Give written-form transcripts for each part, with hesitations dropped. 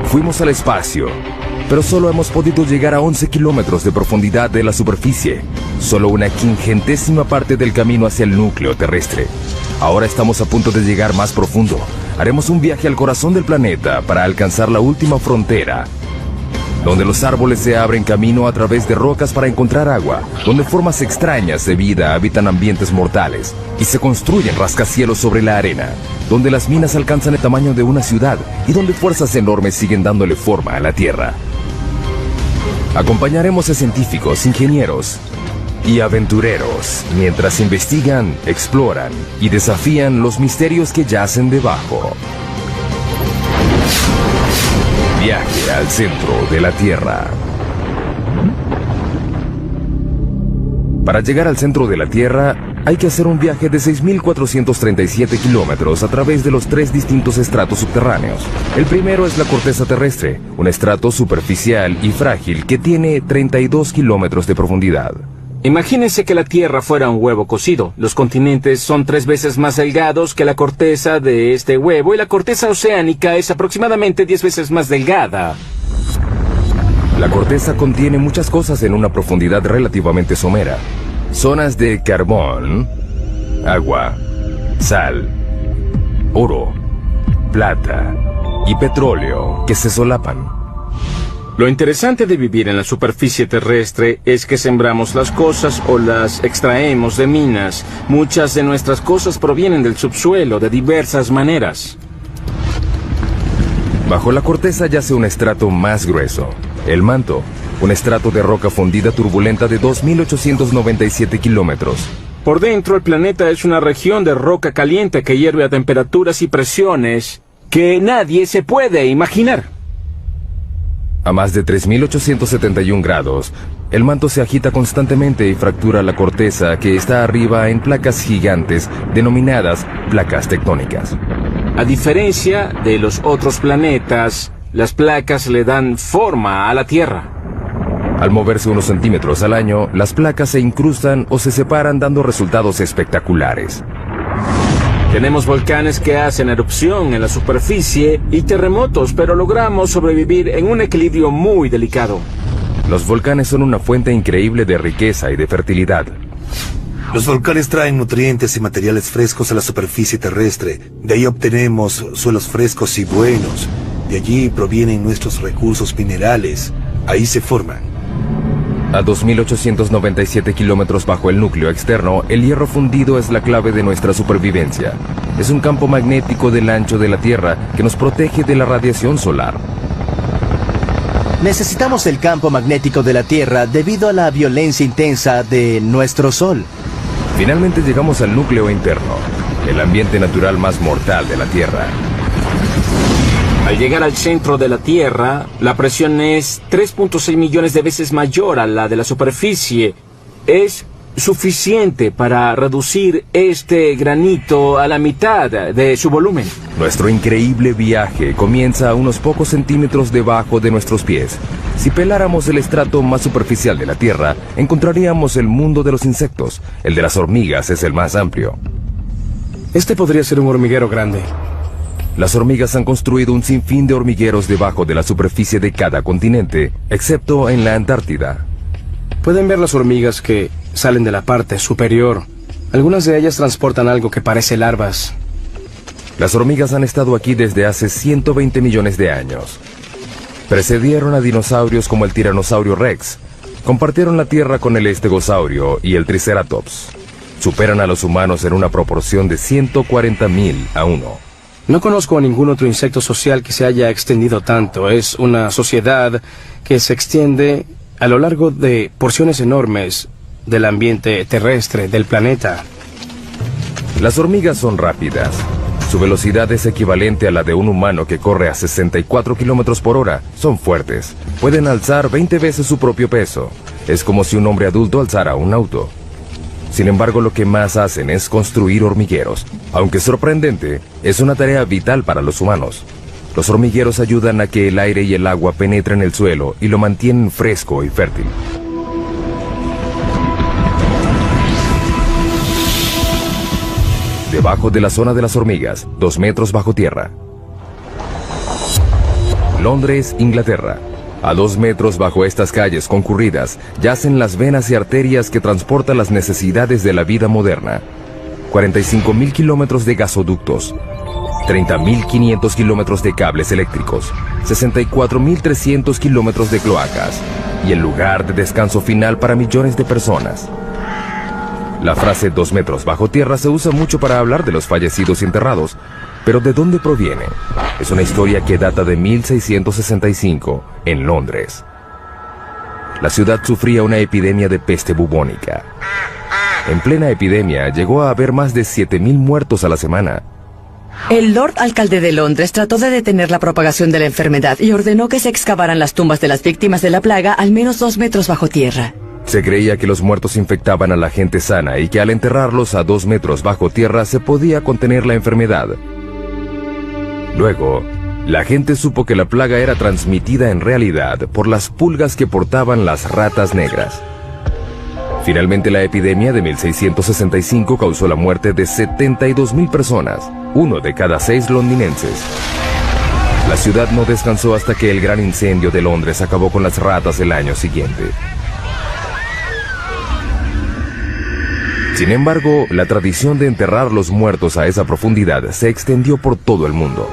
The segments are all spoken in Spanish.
Fuimos al espacio, pero solo hemos podido llegar a 11 kilómetros de profundidad de la superficie. Solo una quingentésima parte del camino hacia el núcleo terrestre. Ahora estamos a punto de llegar más profundo. Haremos un viaje al corazón del planeta para alcanzar la última frontera, donde los árboles se abren camino a través de rocas para encontrar agua, donde formas extrañas de vida habitan ambientes mortales y se construyen rascacielos sobre la arena, donde las minas alcanzan el tamaño de una ciudad y donde fuerzas enormes siguen dándole forma a la Tierra. Acompañaremos a científicos, ingenieros y aventureros mientras investigan, exploran y desafían los misterios que yacen debajo. Viaje al centro de la Tierra. Para llegar al centro de la Tierra, hay que hacer un viaje de 6.437 kilómetros a través de los 3 distintos estratos subterráneos. El primero es la corteza terrestre, un estrato superficial y frágil que tiene 32 kilómetros de profundidad. Imagínense que la Tierra fuera un huevo cocido. Los continentes son 3 veces más delgados que la corteza de este huevo y la corteza oceánica es aproximadamente 10 veces más delgada. La corteza contiene muchas cosas en una profundidad relativamente somera. Zonas de carbón, agua, sal, oro, plata y petróleo que se solapan. Lo interesante de vivir en la superficie terrestre es que sembramos las cosas o las extraemos de minas. Muchas de nuestras cosas provienen del subsuelo de diversas maneras. Bajo la corteza yace un estrato más grueso, el manto, un estrato de roca fundida turbulenta de 2.897 kilómetros. Por dentro, el planeta es una región de roca caliente que hierve a temperaturas y presiones que nadie se puede imaginar. A más de 3.871 grados, el manto se agita constantemente y fractura la corteza que está arriba en placas gigantes denominadas placas tectónicas. A diferencia de los otros planetas, las placas le dan forma a la Tierra. Al moverse unos centímetros al año, las placas se incrustan o se separan dando resultados espectaculares. Tenemos volcanes que hacen erupción en la superficie y terremotos, pero logramos sobrevivir en un equilibrio muy delicado. Los volcanes son una fuente increíble de riqueza y de fertilidad. Los volcanes traen nutrientes y materiales frescos a la superficie terrestre. De ahí obtenemos suelos frescos y buenos. De allí provienen nuestros recursos minerales. Ahí se forman. A 2.897 kilómetros bajo el núcleo externo, el hierro fundido es la clave de nuestra supervivencia. Es un campo magnético del ancho de la Tierra que nos protege de la radiación solar. Necesitamos el campo magnético de la Tierra debido a la violencia intensa de nuestro Sol. Finalmente llegamos al núcleo interno, el ambiente natural más mortal de la Tierra. Al llegar al centro de la Tierra, la presión es 3.6 millones de veces mayor a la de la superficie. Es suficiente para reducir este granito a la mitad de su volumen. Nuestro increíble viaje comienza a unos pocos centímetros debajo de nuestros pies. Si peláramos el estrato más superficial de la Tierra, encontraríamos el mundo de los insectos. El de las hormigas es el más amplio. Este podría ser un hormiguero grande. Las hormigas han construido un sinfín de hormigueros debajo de la superficie de cada continente, excepto en la Antártida. Pueden ver las hormigas que salen de la parte superior. Algunas de ellas transportan algo que parece larvas. Las hormigas han estado aquí desde hace 120 millones de años. Precedieron a dinosaurios como el Tiranosaurio Rex. Compartieron la Tierra con el Estegosaurio y el Triceratops. Superan a los humanos en una proporción de 140.000 a 1. No conozco a ningún otro insecto social que se haya extendido tanto. Es una sociedad que se extiende a lo largo de porciones enormes del ambiente terrestre del planeta. Las hormigas son rápidas. Su velocidad es equivalente a la de un humano que corre a 64 kilómetros por hora. Son fuertes. Pueden alzar 20 veces su propio peso. Es como si un hombre adulto alzara un auto. Sin embargo, lo que más hacen es construir hormigueros. Aunque sorprendente, es una tarea vital para los humanos. Los hormigueros ayudan a que el aire y el agua penetren el suelo y lo mantienen fresco y fértil. Debajo de la zona de las hormigas, 2 metros bajo tierra. Londres, Inglaterra. A 2 metros bajo estas calles concurridas yacen las venas y arterias que transportan las necesidades de la vida moderna. 45.000 kilómetros de gasoductos, 30.500 kilómetros de cables eléctricos, 64.300 kilómetros de cloacas y el lugar de descanso final para millones de personas. La frase 2 metros bajo tierra se usa mucho para hablar de los fallecidos y enterrados, pero ¿de dónde proviene? Es una historia que data de 1665 en Londres. La ciudad sufría una epidemia de peste bubónica. En plena epidemia llegó a haber más de 7.000 muertos a la semana. El Lord Alcalde de Londres trató de detener la propagación de la enfermedad y ordenó que se excavaran las tumbas de las víctimas de la plaga al menos 2 metros bajo tierra. Se creía que los muertos infectaban a la gente sana y que al enterrarlos a 2 metros bajo tierra se podía contener la enfermedad. Luego, la gente supo que la plaga era transmitida en realidad por las pulgas que portaban las ratas negras. Finalmente, la epidemia de 1665 causó la muerte de 72.000 personas, 1 de cada 6 londinenses. La ciudad no descansó hasta que el gran incendio de Londres acabó con las ratas el año siguiente. Sin embargo, la tradición de enterrar los muertos a esa profundidad se extendió por todo el mundo.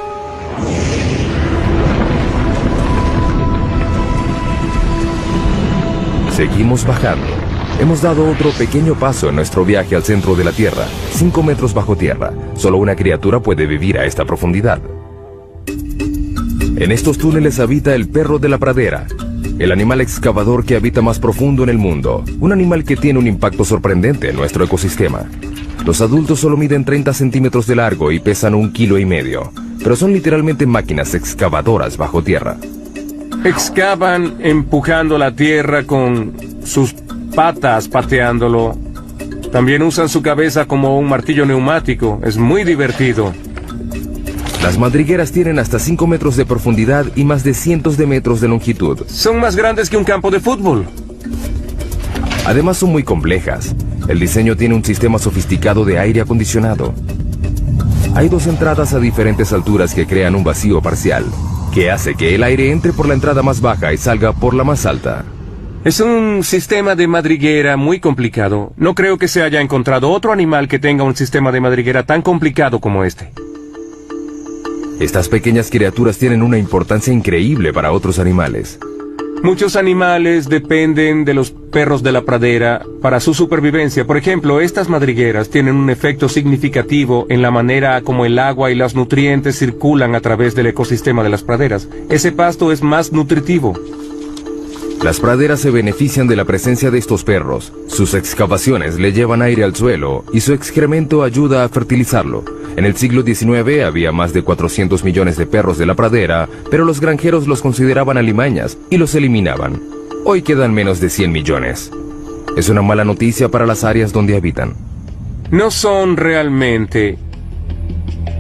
Seguimos bajando. Hemos dado otro pequeño paso en nuestro viaje al centro de la Tierra, 5 metros bajo tierra. Solo una criatura puede vivir a esta profundidad. En estos túneles habita el perro de la pradera, el animal excavador que habita más profundo en el mundo, un animal que tiene un impacto sorprendente en nuestro ecosistema. Los adultos solo miden 30 centímetros de largo y pesan 1,5 kilos, pero son literalmente máquinas excavadoras bajo tierra. Excavan empujando la tierra con sus patas, pateándolo. También usan su cabeza como un martillo neumático. Es muy divertido. Las madrigueras tienen hasta 5 metros de profundidad y más de cientos de metros de longitud. Son más grandes que un campo de fútbol. Además son muy complejas. El diseño tiene un sistema sofisticado de aire acondicionado. Hay 2 entradas a diferentes alturas que crean un vacío parcial, que hace que el aire entre por la entrada más baja y salga por la más alta. Es un sistema de madriguera muy complicado. No creo que se haya encontrado otro animal que tenga un sistema de madriguera tan complicado como este. Estas pequeñas criaturas tienen una importancia increíble para otros animales. Muchos animales dependen de los perros de la pradera para su supervivencia. Por ejemplo, estas madrigueras tienen un efecto significativo en la manera como el agua y los nutrientes circulan a través del ecosistema de las praderas. Ese pasto es más nutritivo. Las praderas se benefician de la presencia de estos perros. Sus excavaciones le llevan aire al suelo y su excremento ayuda a fertilizarlo. En el siglo XIX había más de 400 millones de perros de la pradera, pero los granjeros los consideraban alimañas y los eliminaban. Hoy quedan menos de 100 millones. Es una mala noticia para las áreas donde habitan. No son realmente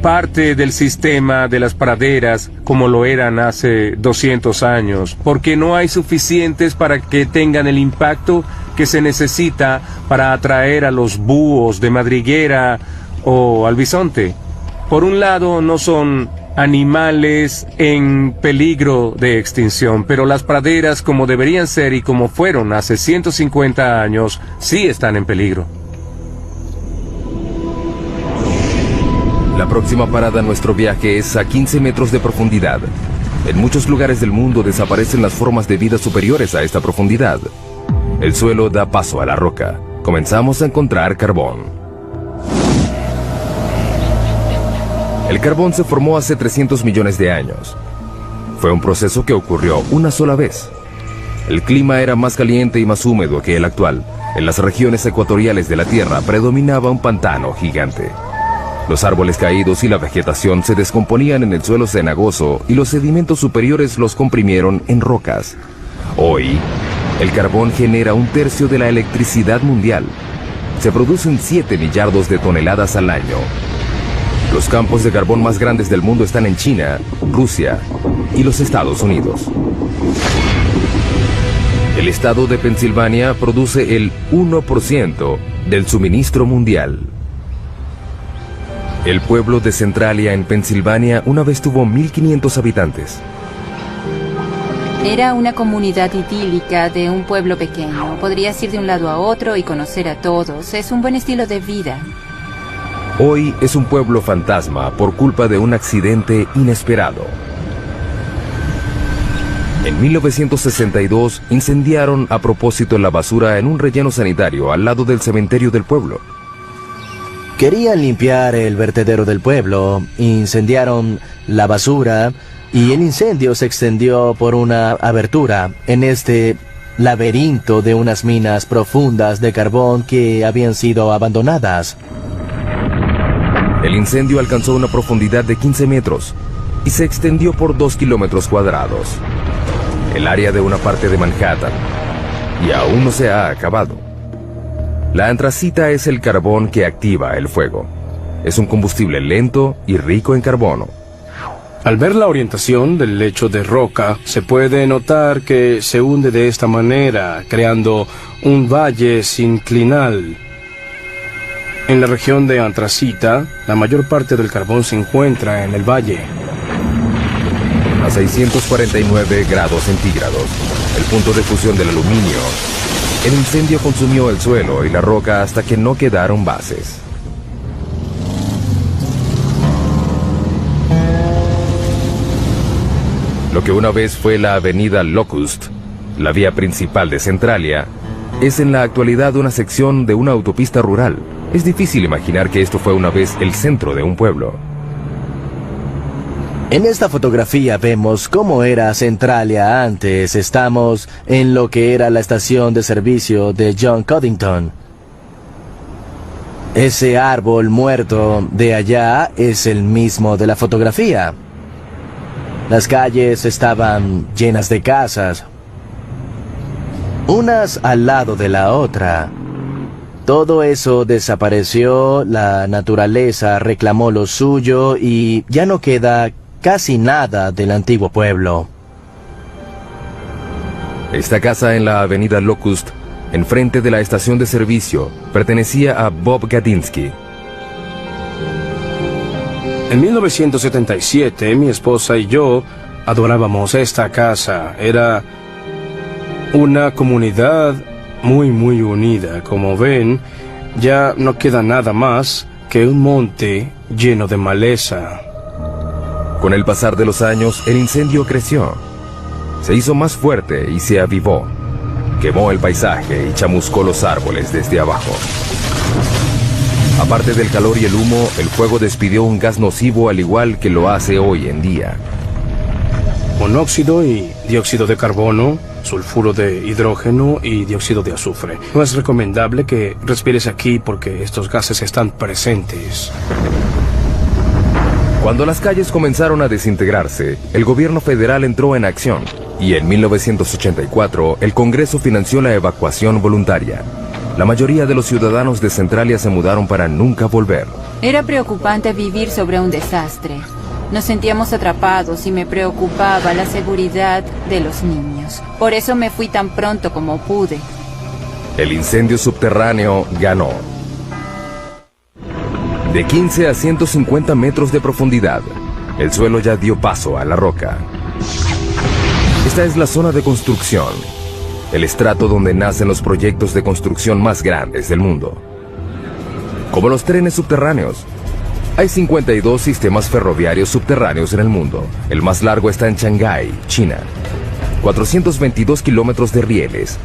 parte del sistema de las praderas como lo eran hace 200 años, porque no hay suficientes para que tengan el impacto que se necesita para atraer a los búhos de madriguera o al bisonte. Por un lado, no son animales en peligro de extinción, pero las praderas, como deberían ser y como fueron hace 150 años, sí están en peligro. La próxima parada en nuestro viaje es a 15 metros de profundidad. En muchos lugares del mundo desaparecen las formas de vida superiores a esta profundidad. El suelo da paso a la roca. Comenzamos a encontrar carbón. El carbón se formó hace 300 millones de años. Fue un proceso que ocurrió una sola vez. El clima era más caliente y más húmedo que el actual. En las regiones ecuatoriales de la Tierra predominaba un pantano gigante. Los árboles caídos y la vegetación se descomponían en el suelo cenagoso y los sedimentos superiores los comprimieron en rocas. Hoy, el carbón genera 1/3 de la electricidad mundial. Se producen 7 millardos de toneladas al año. Los campos de carbón más grandes del mundo están en China, Rusia y los Estados Unidos. El estado de Pensilvania produce el 1% del suministro mundial. El pueblo de Centralia en Pensilvania una vez tuvo 1.500 habitantes. Era una comunidad idílica de un pueblo pequeño. Podrías ir de un lado a otro y conocer a todos. Es un buen estilo de vida. Hoy es un pueblo fantasma por culpa de un accidente inesperado. En 1962 incendiaron a propósito la basura en un relleno sanitario al lado del cementerio del pueblo. Querían limpiar el vertedero del pueblo, incendiaron la basura y el incendio se extendió por una abertura en este laberinto de unas minas profundas de carbón que habían sido abandonadas. El incendio alcanzó una profundidad de 15 metros y se extendió por 2 kilómetros cuadrados. El área de una parte de Manhattan, y aún no se ha acabado. La antracita es el carbón que activa el fuego. Es un combustible lento y rico en carbono. Al ver la orientación del lecho de roca, se puede notar que se hunde de esta manera, creando un valle sinclinal. En la región de antracita, la mayor parte del carbón se encuentra en el valle. A 649 grados centígrados, el punto de fusión del aluminio, el incendio consumió el suelo y la roca hasta que no quedaron bases. Lo que una vez fue la avenida Locust, la vía principal de Centralia, es en la actualidad una sección de una autopista rural. Es difícil imaginar que esto fue una vez el centro de un pueblo. En esta fotografía vemos cómo era Centralia antes. Estamos en lo que era la estación de servicio de John Coddington. Ese árbol muerto de allá es el mismo de la fotografía. Las calles estaban llenas de casas, unas al lado de la otra. Todo eso desapareció, la naturaleza reclamó lo suyo y ya no queda casi nada del antiguo pueblo. Esta casa en la avenida Locust, enfrente de la estación de servicio, pertenecía a Bob Gadinsky. En 1977, mi esposa y yo adorábamos esta casa. Era una comunidad muy unida. Como ven, ya no queda nada más que un monte lleno de maleza. Con el pasar de los años, el incendio creció. Se hizo más fuerte y se avivó. Quemó el paisaje y chamuscó los árboles desde abajo. Aparte del calor y el humo, el fuego despidió un gas nocivo al igual que lo hace hoy en día. Monóxido y dióxido de carbono, sulfuro de hidrógeno y dióxido de azufre. No es recomendable que respires aquí porque estos gases están presentes. Cuando las calles comenzaron a desintegrarse, el gobierno federal entró en acción y en 1984 el Congreso financió la evacuación voluntaria. La mayoría de los ciudadanos de Centralia se mudaron para nunca volver. Era preocupante vivir sobre un desastre. Nos sentíamos atrapados y me preocupaba la seguridad de los niños. Por eso me fui tan pronto como pude. El incendio subterráneo ganó. De 15 a 150 metros de profundidad, el suelo ya dio paso a la roca. Esta es la zona de construcción, el estrato donde nacen los proyectos de construcción más grandes del mundo. Como los trenes subterráneos, hay 52 sistemas ferroviarios subterráneos en el mundo. El más largo está en Shanghái, China. 422 kilómetros de rieles.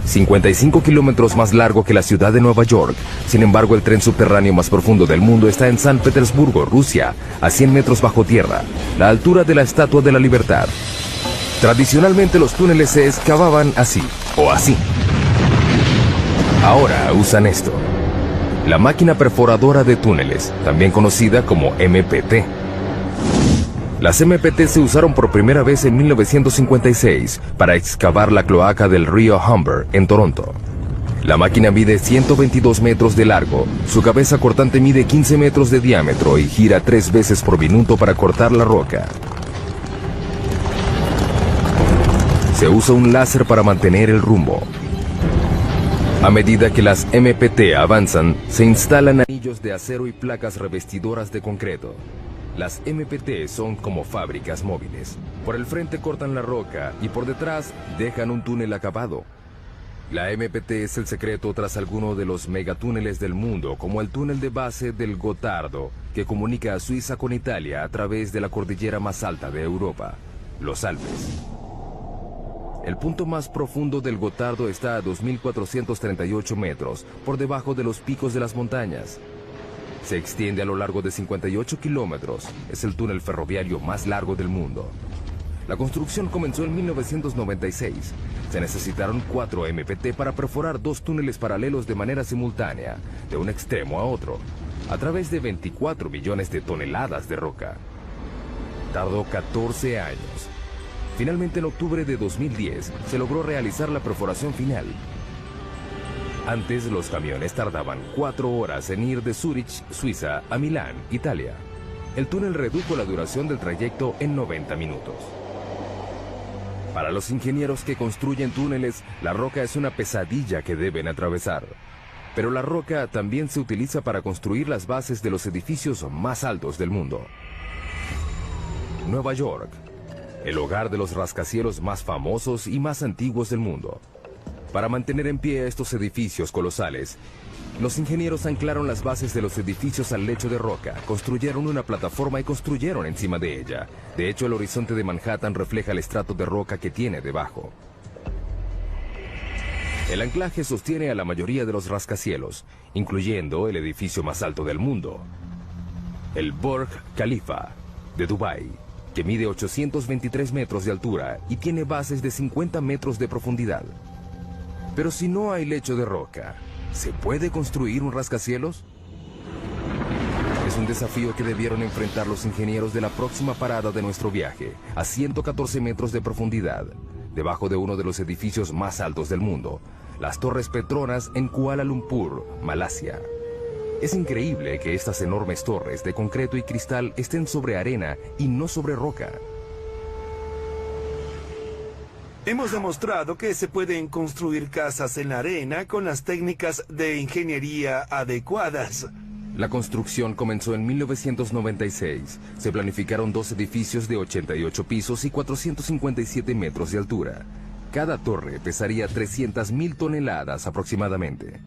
55 kilómetros más largo que la ciudad de Nueva York. Sin embargo, el tren subterráneo más profundo del mundo está en San Petersburgo, Rusia, a 100 metros bajo tierra, la altura de la Estatua de la Libertad. Tradicionalmente los túneles se excavaban así, o así. Ahora usan esto. La máquina perforadora de túneles, también conocida como MPT. Las MPT se usaron por primera vez en 1956 para excavar la cloaca del río Humber en Toronto. La máquina mide 122 metros de largo, su cabeza cortante mide 15 metros de diámetro y gira 3 veces por minuto para cortar la roca. Se usa un láser para mantener el rumbo. A medida que las MPT avanzan, se instalan anillos de acero y placas revestidoras de concreto. Las MPT son como fábricas móviles. Por el frente cortan la roca y por detrás dejan un túnel acabado. La MPT es el secreto tras alguno de los megatúneles del mundo, como el túnel de base del Gotardo, que comunica a Suiza con Italia a través de la cordillera más alta de Europa, los Alpes. El punto más profundo del Gotardo está a 2.438 metros, por debajo de los picos de las montañas. Se extiende a lo largo de 58 kilómetros. Es el túnel ferroviario más largo del mundo. La construcción comenzó en 1996. Se necesitaron 4 MPT para perforar 2 túneles paralelos de manera simultánea, de un extremo a otro, a través de 24 millones de toneladas de roca. Tardó 14 años. Finalmente, en octubre de 2010, se logró realizar la perforación final. Antes, los camiones tardaban 4 horas en ir de Zúrich, Suiza, a Milán, Italia. El túnel redujo la duración del trayecto en 90 minutos. Para los ingenieros que construyen túneles, la roca es una pesadilla que deben atravesar. Pero la roca también se utiliza para construir las bases de los edificios más altos del mundo. Nueva York, el hogar de los rascacielos más famosos y más antiguos del mundo. Para mantener en pie estos edificios colosales, los ingenieros anclaron las bases de los edificios al lecho de roca, construyeron una plataforma y construyeron encima de ella. De hecho, el horizonte de Manhattan refleja el estrato de roca que tiene debajo. El anclaje sostiene a la mayoría de los rascacielos, incluyendo el edificio más alto del mundo, el Burj Khalifa de Dubái, que mide 823 metros de altura y tiene bases de 50 metros de profundidad. Pero si no hay lecho de roca, ¿se puede construir un rascacielos? Es un desafío que debieron enfrentar los ingenieros de la próxima parada de nuestro viaje, a 114 metros de profundidad, debajo de uno de los edificios más altos del mundo, las Torres Petronas en Kuala Lumpur, Malasia. Es increíble que estas enormes torres de concreto y cristal estén sobre arena y no sobre roca. Hemos demostrado que se pueden construir casas en la arena con las técnicas de ingeniería adecuadas. La construcción comenzó en 1996. Se planificaron 2 edificios de 88 pisos y 457 metros de altura. Cada torre pesaría 300.000 toneladas aproximadamente.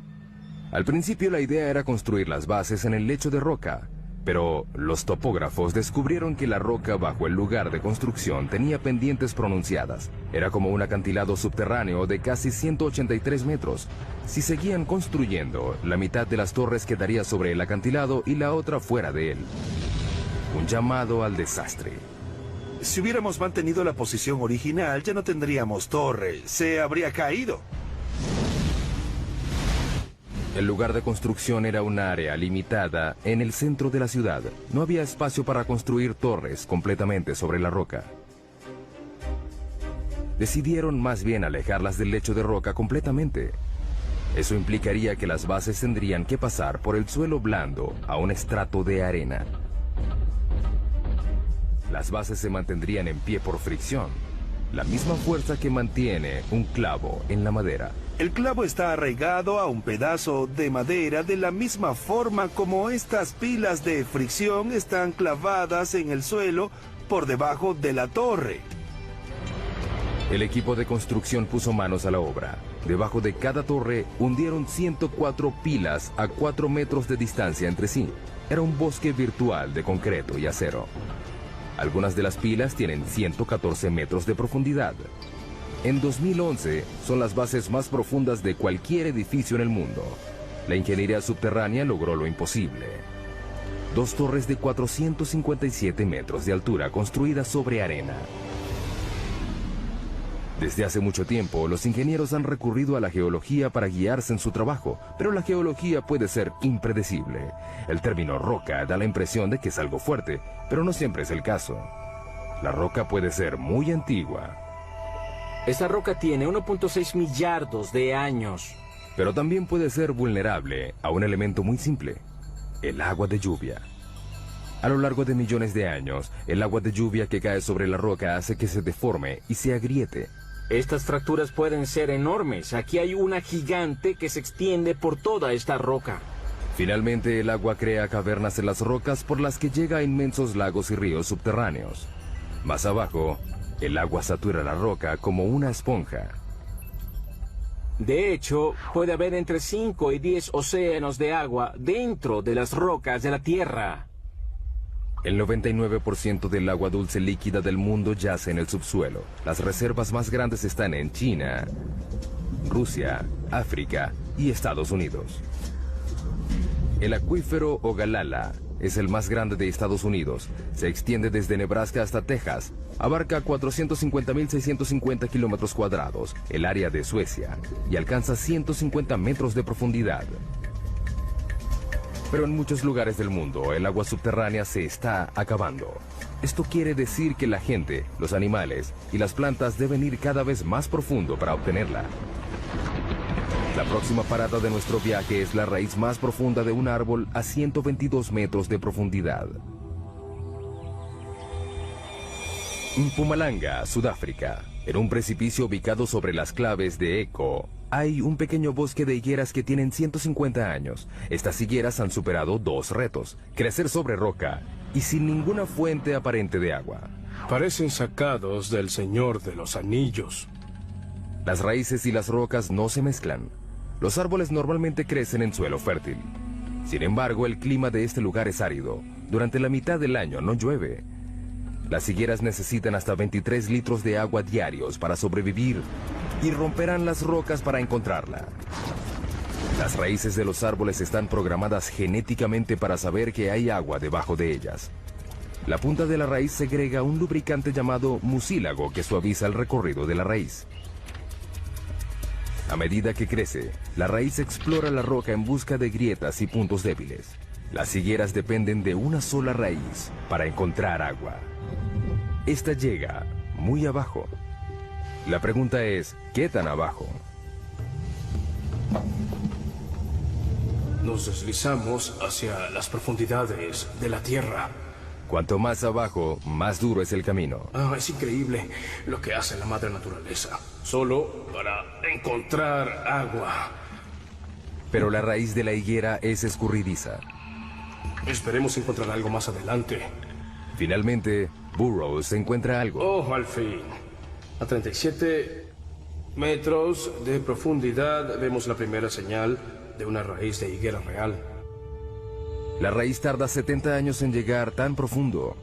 Al principio la idea era construir las bases en el lecho de roca, pero los topógrafos descubrieron que la roca bajo el lugar de construcción tenía pendientes pronunciadas. Era como un acantilado subterráneo de casi 183 metros. Si seguían construyendo, la mitad de las torres quedaría sobre el acantilado y la otra fuera de él. Un llamado al desastre. Si hubiéramos mantenido la posición original, ya no tendríamos torre. Se habría caído. El lugar de construcción era un área limitada en el centro de la ciudad. No había espacio para construir torres completamente sobre la roca. Decidieron más bien alejarlas del lecho de roca completamente. Eso implicaría que las bases tendrían que pasar por el suelo blando a un estrato de arena. Las bases se mantendrían en pie por fricción, la misma fuerza que mantiene un clavo en la madera. El clavo está arraigado a un pedazo de madera de la misma forma como estas pilas de fricción están clavadas en el suelo por debajo de la torre. El equipo de construcción puso manos a la obra. Debajo de cada torre hundieron 104 pilas a 4 metros de distancia entre sí. Era un bosque virtual de concreto y acero. Algunas de las pilas tienen 114 metros de profundidad. En 2011 son las bases más profundas de cualquier edificio en el mundo. La ingeniería subterránea logró lo imposible. 2 torres de 457 metros de altura construidas sobre arena. Desde hace mucho tiempo, los ingenieros han recurrido a la geología para guiarse en su trabajo, pero la geología puede ser impredecible. El término roca da la impresión de que es algo fuerte, pero no siempre es el caso. La roca puede ser muy antigua. Esta roca tiene 1.6 millardos de años. Pero también puede ser vulnerable a un elemento muy simple: el agua de lluvia. A lo largo de millones de años, el agua de lluvia que cae sobre la roca hace que se deforme y se agriete. Estas fracturas pueden ser enormes. Aquí hay una gigante que se extiende por toda esta roca. Finalmente, el agua crea cavernas en las rocas por las que llega a inmensos lagos y ríos subterráneos. Más abajo, el agua satura la roca como una esponja. De hecho, puede haber entre 5 y 10 océanos de agua dentro de las rocas de la Tierra. El 99% del agua dulce líquida del mundo yace en el subsuelo. Las reservas más grandes están en China, Rusia, África y Estados Unidos. El acuífero Ogallala es el más grande de Estados Unidos. Se extiende desde Nebraska hasta Texas. Abarca 450.650 kilómetros cuadrados, el área de Suecia, y alcanza 150 metros de profundidad. Pero en muchos lugares del mundo, el agua subterránea se está acabando. Esto quiere decir que la gente, los animales y las plantas deben ir cada vez más profundo para obtenerla. La próxima parada de nuestro viaje es la raíz más profunda de un árbol a 122 metros de profundidad. Mpumalanga, Sudáfrica. En un precipicio ubicado sobre las claves de Eco, hay un pequeño bosque de higueras que tienen 150 años. Estas higueras han superado 2 retos: crecer sobre roca y sin ninguna fuente aparente de agua. Parecen sacados del Señor de los Anillos. Las raíces y las rocas no se mezclan. Los árboles normalmente crecen en suelo fértil. Sin embargo, el clima de este lugar es árido. Durante la mitad del año no llueve. Las higueras necesitan hasta 23 litros de agua diarios para sobrevivir y romperán las rocas para encontrarla. Las raíces de los árboles están programadas genéticamente para saber que hay agua debajo de ellas. La punta de la raíz segrega un lubricante llamado mucílago que suaviza el recorrido de la raíz. A medida que crece, la raíz explora la roca en busca de grietas y puntos débiles. Las higueras dependen de una sola raíz para encontrar agua. Esta llega muy abajo. La pregunta es, ¿qué tan abajo? Nos deslizamos hacia las profundidades de la Tierra. Cuanto más abajo, más duro es el camino. Es increíble lo que hace la madre naturaleza, solo para encontrar agua. Pero la raíz de la higuera es escurridiza. Esperemos encontrar algo más adelante. Finalmente, Burroughs encuentra algo. ¡Oh, al fin! A 37 metros de profundidad vemos la primera señal de una raíz de higuera real. La raíz tarda 70 años en llegar tan profundo.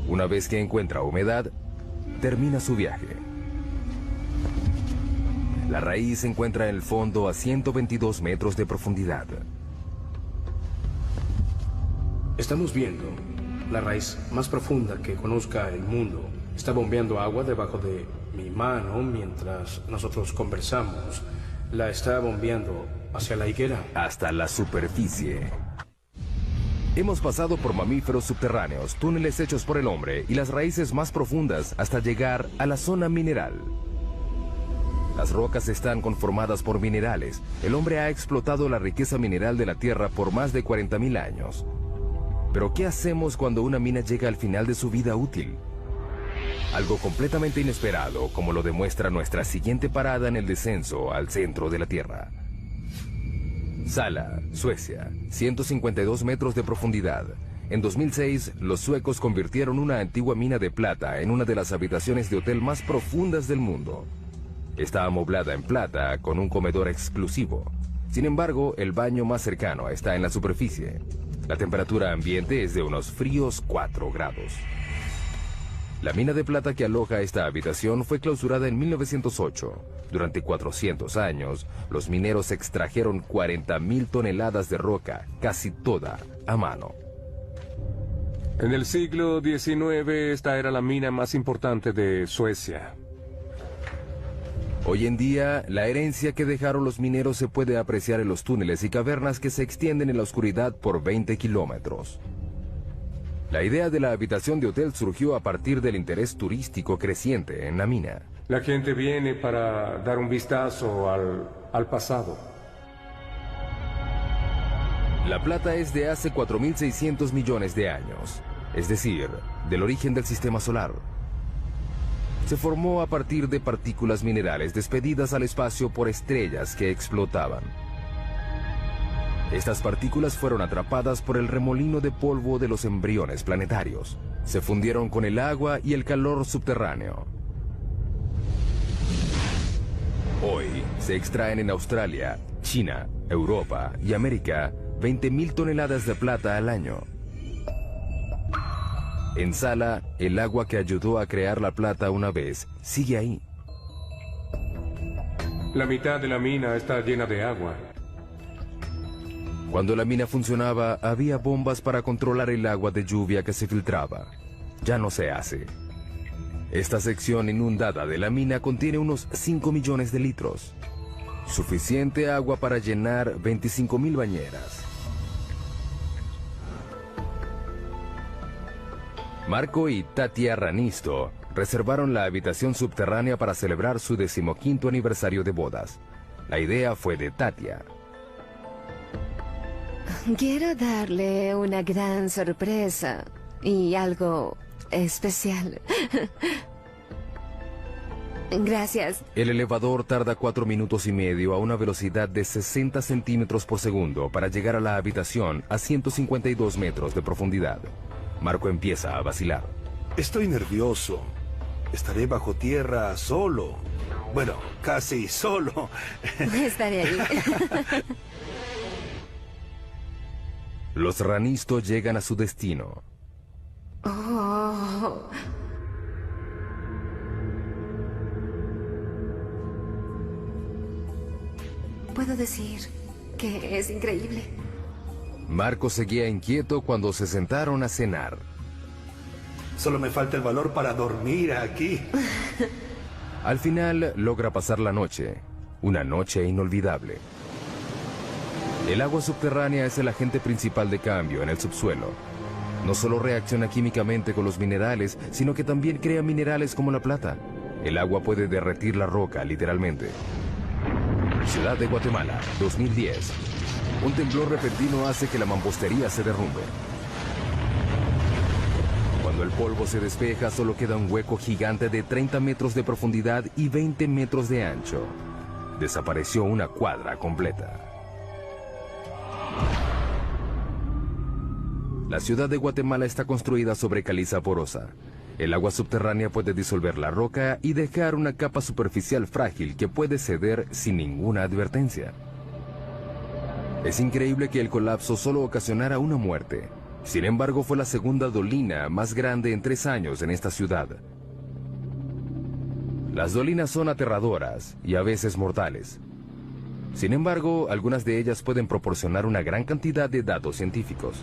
Una vez que encuentra humedad, termina su viaje. La raíz se encuentra en el fondo a 122 metros de profundidad. Estamos viendo la raíz más profunda que conozca el mundo. Está bombeando agua debajo de mi mano mientras nosotros conversamos. La está bombeando hacia la higuera. Hasta la superficie. Hemos pasado por mamíferos subterráneos, túneles hechos por el hombre y las raíces más profundas hasta llegar a la zona mineral. Las rocas están conformadas por minerales. El hombre ha explotado la riqueza mineral de la Tierra por más de 40.000 años. Pero ¿qué hacemos cuando una mina llega al final de su vida útil? Algo completamente inesperado, como lo demuestra nuestra siguiente parada en el descenso al centro de la Tierra. Sala, Suecia, 152 metros de profundidad. En 2006, los suecos convirtieron una antigua mina de plata en una de las habitaciones de hotel más profundas del mundo. Está amoblada en plata con un comedor exclusivo. Sin embargo, el baño más cercano está en la superficie. La temperatura ambiente es de unos fríos 4 grados. La mina de plata que aloja esta habitación fue clausurada en 1908. Durante 400 años, los mineros extrajeron 40.000 toneladas de roca, casi toda a mano. En el siglo XIX, esta era la mina más importante de Suecia. Hoy en día, la herencia que dejaron los mineros se puede apreciar en los túneles y cavernas que se extienden en la oscuridad por 20 kilómetros. La idea de la habitación de hotel surgió a partir del interés turístico creciente en la mina. La gente viene para dar un vistazo al pasado. La plata es de hace 4.600 millones de años, es decir, del origen del sistema solar. Se formó a partir de partículas minerales despedidas al espacio por estrellas que explotaban. Estas partículas fueron atrapadas por el remolino de polvo de los embriones planetarios. Se fundieron con el agua y el calor subterráneo. Hoy se extraen en Australia, China, Europa y América 20.000 toneladas de plata al año. En Sala, el agua que ayudó a crear la plata una vez sigue ahí. La mitad de la mina está llena de agua. Cuando la mina funcionaba, había bombas para controlar el agua de lluvia que se filtraba. Ya no se hace. Esta sección inundada de la mina contiene unos 5 millones de litros. Suficiente agua para llenar 25.000 bañeras. Marco y Tatia Ranisto reservaron la habitación subterránea para celebrar su 15º aniversario de bodas. La idea fue de Tatia. Quiero darle una gran sorpresa y algo especial. Gracias. El elevador tarda 4 minutos y medio a una velocidad de 60 centímetros por segundo para llegar a la habitación a 152 metros de profundidad. Marco empieza a vacilar. Estoy nervioso. Estaré bajo tierra solo. Bueno, casi solo. Estaré ahí. Los Ranisto llegan a su destino. Oh. Puedo decir que es increíble. Marco seguía inquieto cuando se sentaron a cenar. Solo me falta el valor para dormir aquí. Al final logra pasar la noche. Una noche inolvidable. El agua subterránea es el agente principal de cambio en el subsuelo. No solo reacciona químicamente con los minerales, sino que también crea minerales como la plata. El agua puede derretir la roca, literalmente. Ciudad de Guatemala, 2010. Un temblor repentino hace que la mampostería se derrumbe. Cuando el polvo se despeja, solo queda un hueco gigante de 30 metros de profundidad y 20 metros de ancho. Desapareció una cuadra completa. La ciudad de Guatemala está construida sobre caliza porosa. El agua subterránea puede disolver la roca y dejar una capa superficial frágil que puede ceder sin ninguna advertencia. Es increíble que el colapso solo ocasionara una muerte. Sin embargo, fue la segunda dolina más grande en 3 años en esta ciudad. Las dolinas son aterradoras y a veces mortales. Sin embargo, algunas de ellas pueden proporcionar una gran cantidad de datos científicos.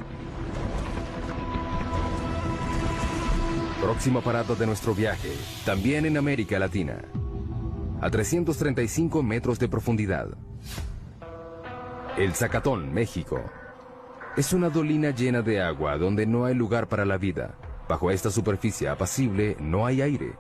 Próxima parada de nuestro viaje, también en América Latina. A 335 metros de profundidad. El Zacatón, México. Es una dolina llena de agua donde no hay lugar para la vida. Bajo esta superficie apacible no hay aire.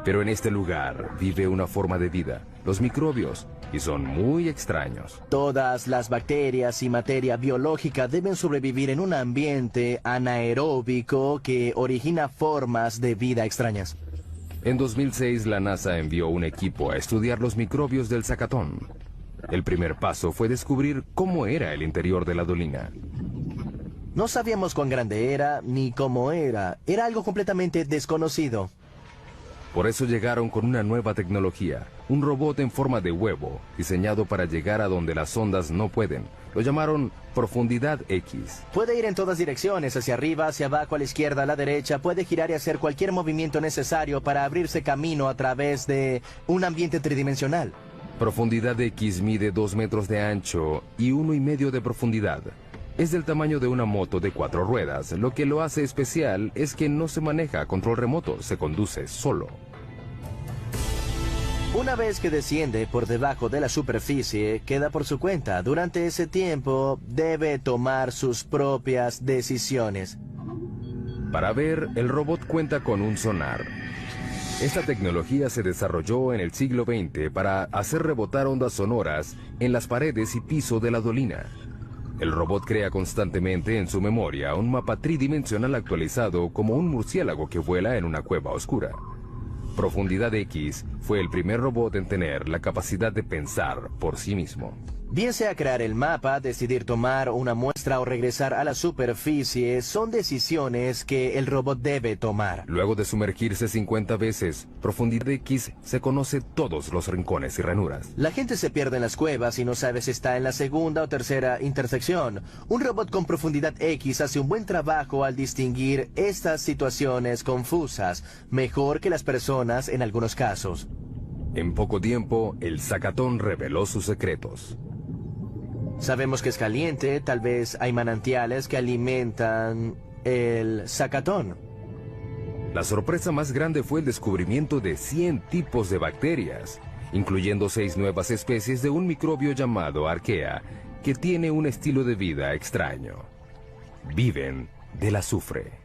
Pero en este lugar vive una forma de vida, los microbios, y son muy extraños. Todas las bacterias y materia biológica deben sobrevivir en un ambiente anaeróbico que origina formas de vida extrañas. En 2006 la NASA envió un equipo a estudiar los microbios del Zacatón. El primer paso fue descubrir cómo era el interior de la dolina. No sabíamos cuán grande era ni cómo era. Era algo completamente desconocido. Por eso llegaron con una nueva tecnología, un robot en forma de huevo, diseñado para llegar a donde las ondas no pueden. Lo llamaron Profundidad X. Puede ir en todas direcciones, hacia arriba, hacia abajo, a la izquierda, a la derecha. Puede girar y hacer cualquier movimiento necesario para abrirse camino a través de un ambiente tridimensional. Profundidad X mide 2 metros de ancho y 1,5 de profundidad. Es del tamaño de una moto de 4 ruedas. Lo que lo hace especial es que no se maneja a control remoto, se conduce solo. Una vez que desciende por debajo de la superficie, queda por su cuenta. Durante ese tiempo, debe tomar sus propias decisiones. Para ver, el robot cuenta con un sonar. Esta tecnología se desarrolló en el siglo XX para hacer rebotar ondas sonoras en las paredes y piso de la dolina. El robot crea constantemente en su memoria un mapa tridimensional actualizado como un murciélago que vuela en una cueva oscura. Profundidad X fue el primer robot en tener la capacidad de pensar por sí mismo. Bien sea crear el mapa, decidir tomar una muestra o regresar a la superficie, son decisiones que el robot debe tomar. Luego de sumergirse 50 veces, Profundidad X se conoce todos los rincones y ranuras. La gente se pierde en las cuevas y no sabe si está en la segunda o tercera intersección. Un robot con Profundidad X hace un buen trabajo al distinguir estas situaciones confusas, mejor que las personas en algunos casos. En poco tiempo, el Zacatón reveló sus secretos. Sabemos que es caliente, tal vez hay manantiales que alimentan el Zacatón. La sorpresa más grande fue el descubrimiento de 100 tipos de bacterias, incluyendo 6 nuevas especies de un microbio llamado Archaea, que tiene un estilo de vida extraño. Viven del azufre.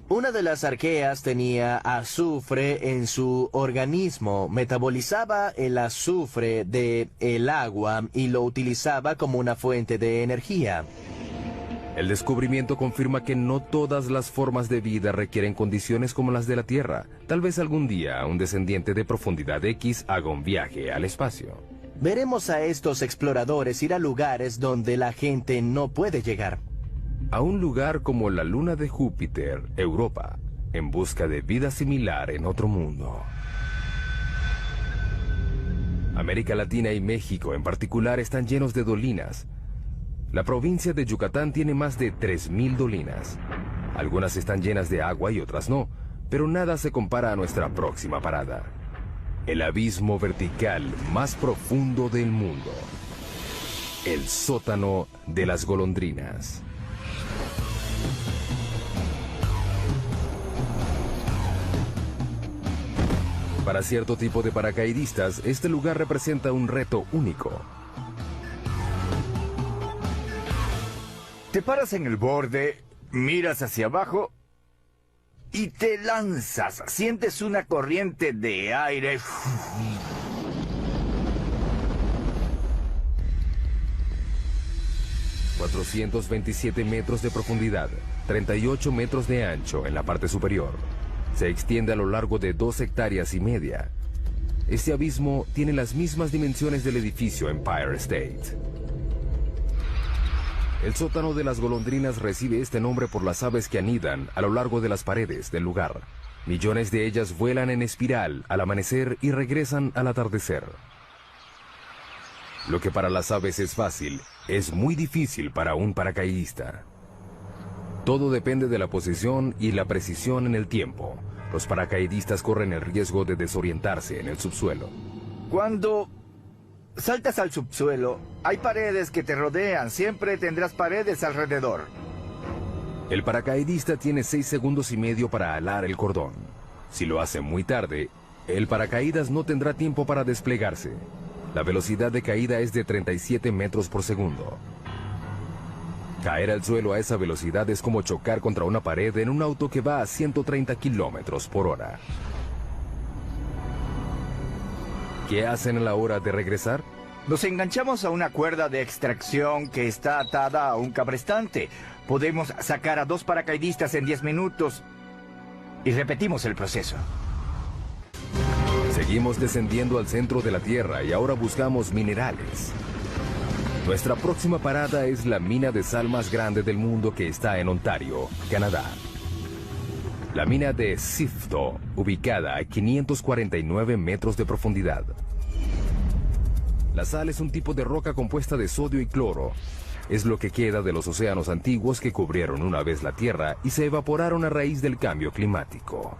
Una de las arqueas tenía azufre en su organismo, metabolizaba el azufre del agua y lo utilizaba como una fuente de energía. El descubrimiento confirma que no todas las formas de vida requieren condiciones como las de la Tierra. Tal vez algún día un descendiente de Profundidad X haga un viaje al espacio. Veremos a estos exploradores ir a lugares donde la gente no puede llegar. A un lugar como la luna de Júpiter, Europa, en busca de vida similar en otro mundo. América Latina y México en particular están llenos de dolinas. La provincia de Yucatán tiene más de 3.000 dolinas. Algunas están llenas de agua y otras no, pero nada se compara a nuestra próxima parada. El abismo vertical más profundo del mundo. El sótano de las golondrinas. Para cierto tipo de paracaidistas, este lugar representa un reto único. Te paras en el borde, miras hacia abajo y te lanzas. Sientes una corriente de aire. 427 metros de profundidad, 38 metros de ancho en la parte superior. Se extiende a lo largo de 2,5 hectáreas. Este abismo tiene las mismas dimensiones del edificio Empire State. El sótano de las golondrinas recibe este nombre por las aves que anidan a lo largo de las paredes del lugar. Millones de ellas vuelan en espiral al amanecer y regresan al atardecer. Lo que para las aves es fácil, es muy difícil para un paracaidista. Todo depende de la posición y la precisión en el tiempo. Los paracaidistas corren el riesgo de desorientarse en el subsuelo. Cuando saltas al subsuelo, hay paredes que te rodean. Siempre tendrás paredes alrededor. El paracaidista tiene 6,5 segundos para alar el cordón. Si lo hace muy tarde, el paracaídas no tendrá tiempo para desplegarse. La velocidad de caída es de 37 metros por segundo. Caer al suelo a esa velocidad es como chocar contra una pared en un auto que va a 130 kilómetros por hora. ¿Qué hacen a la hora de regresar? Nos enganchamos a una cuerda de extracción que está atada a un cabrestante. Podemos sacar a 2 paracaidistas en 10 minutos y repetimos el proceso. Seguimos descendiendo al centro de la Tierra y ahora buscamos minerales. Nuestra próxima parada es la mina de sal más grande del mundo que está en Ontario, Canadá. La mina de Sifto, ubicada a 549 metros de profundidad. La sal es un tipo de roca compuesta de sodio y cloro. Es lo que queda de los océanos antiguos que cubrieron una vez la Tierra y se evaporaron a raíz del cambio climático.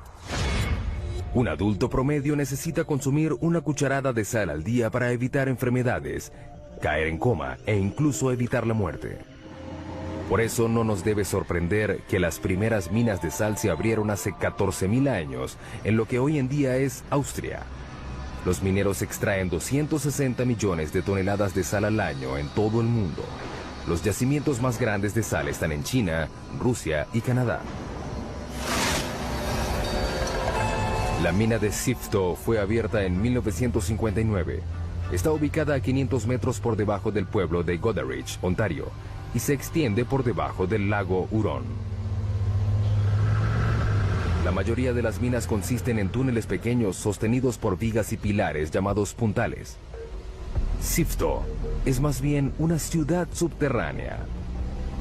Un adulto promedio necesita consumir una cucharada de sal al día para evitar enfermedades, caer en coma e incluso evitar la muerte. Por eso no nos debe sorprender que las primeras minas de sal se abrieron hace 14.000 años en lo que hoy en día es Austria. Los mineros extraen 260 millones de toneladas de sal al año en todo el mundo. Los yacimientos más grandes de sal están en China, Rusia y Canadá. La mina de Sifto fue abierta en 1959. Está ubicada a 500 metros por debajo del pueblo de Goderich, Ontario, y se extiende por debajo del lago Huron. La mayoría de las minas consisten en túneles pequeños sostenidos por vigas y pilares llamados puntales. Sifto es más bien una ciudad subterránea.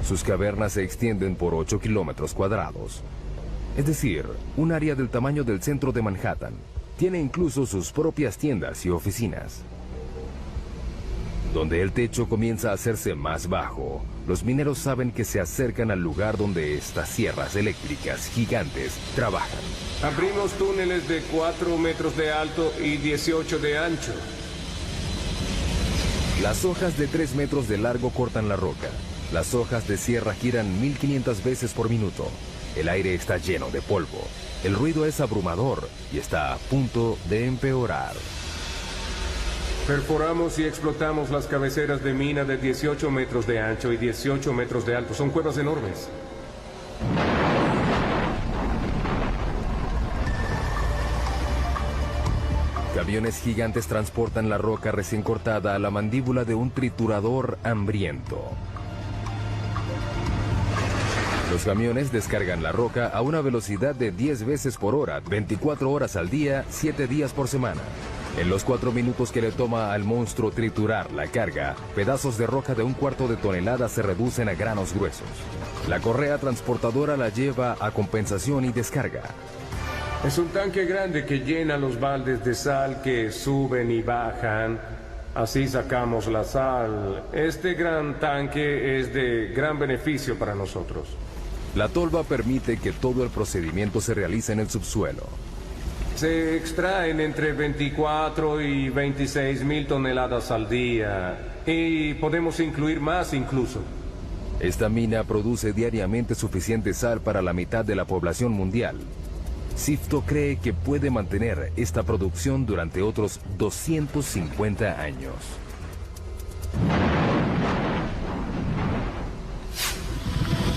Sus cavernas se extienden por 8 kilómetros cuadrados, es decir, un área del tamaño del centro de Manhattan. Tiene incluso sus propias tiendas y oficinas. Donde el techo comienza a hacerse más bajo, los mineros saben que se acercan al lugar donde estas sierras eléctricas gigantes trabajan. Abrimos túneles de 4 metros de alto y 18 de ancho. Las hojas de 3 metros de largo cortan la roca. Las hojas de sierra giran 1500 veces por minuto. El aire está lleno de polvo. El ruido es abrumador y está a punto de empeorar. Perforamos y explotamos las cabeceras de mina de 18 metros de ancho y 18 metros de alto. Son cuevas enormes. Camiones gigantes transportan la roca recién cortada a la mandíbula de un triturador hambriento. Los camiones descargan la roca a una velocidad de 10 veces por hora, 24 horas al día, 7 días por semana. En los 4 minutos que le toma al monstruo triturar la carga, pedazos de roca de 1/4 de tonelada se reducen a granos gruesos. La correa transportadora la lleva a compensación y descarga. Es un tanque grande que llena los baldes de sal que suben y bajan. Así sacamos la sal. Este gran tanque es de gran beneficio para nosotros. La tolva permite que todo el procedimiento se realice en el subsuelo. Se extraen entre 24 y 26 mil toneladas al día. Y podemos incluir más incluso. Esta mina produce diariamente suficiente sal para la mitad de la población mundial. Sifto cree que puede mantener esta producción durante otros 250 años.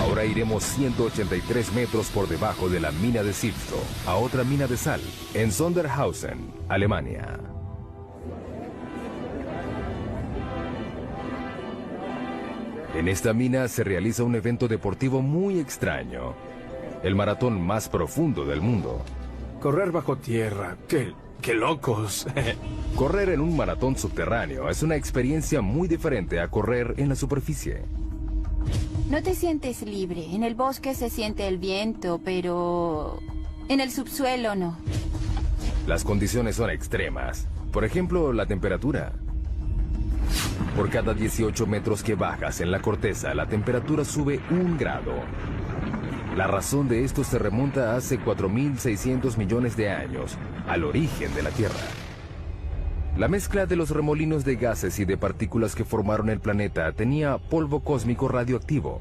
Ahora iremos 183 metros por debajo de la mina de Sifto, a otra mina de sal, en Sondershausen, Alemania. En esta mina se realiza un evento deportivo muy extraño. El maratón más profundo del mundo. Correr bajo tierra, ¡qué locos! Correr en un maratón subterráneo es una experiencia muy diferente a correr en la superficie. No te sientes libre. En el bosque se siente el viento, pero en el subsuelo no. Las condiciones son extremas. Por ejemplo, la temperatura. Por cada 18 metros que bajas en la corteza, la temperatura sube 1 grado. La razón de esto se remonta a hace 4.600 millones de años, al origen de la Tierra. La mezcla de los remolinos de gases y de partículas que formaron el planeta tenía polvo cósmico radioactivo.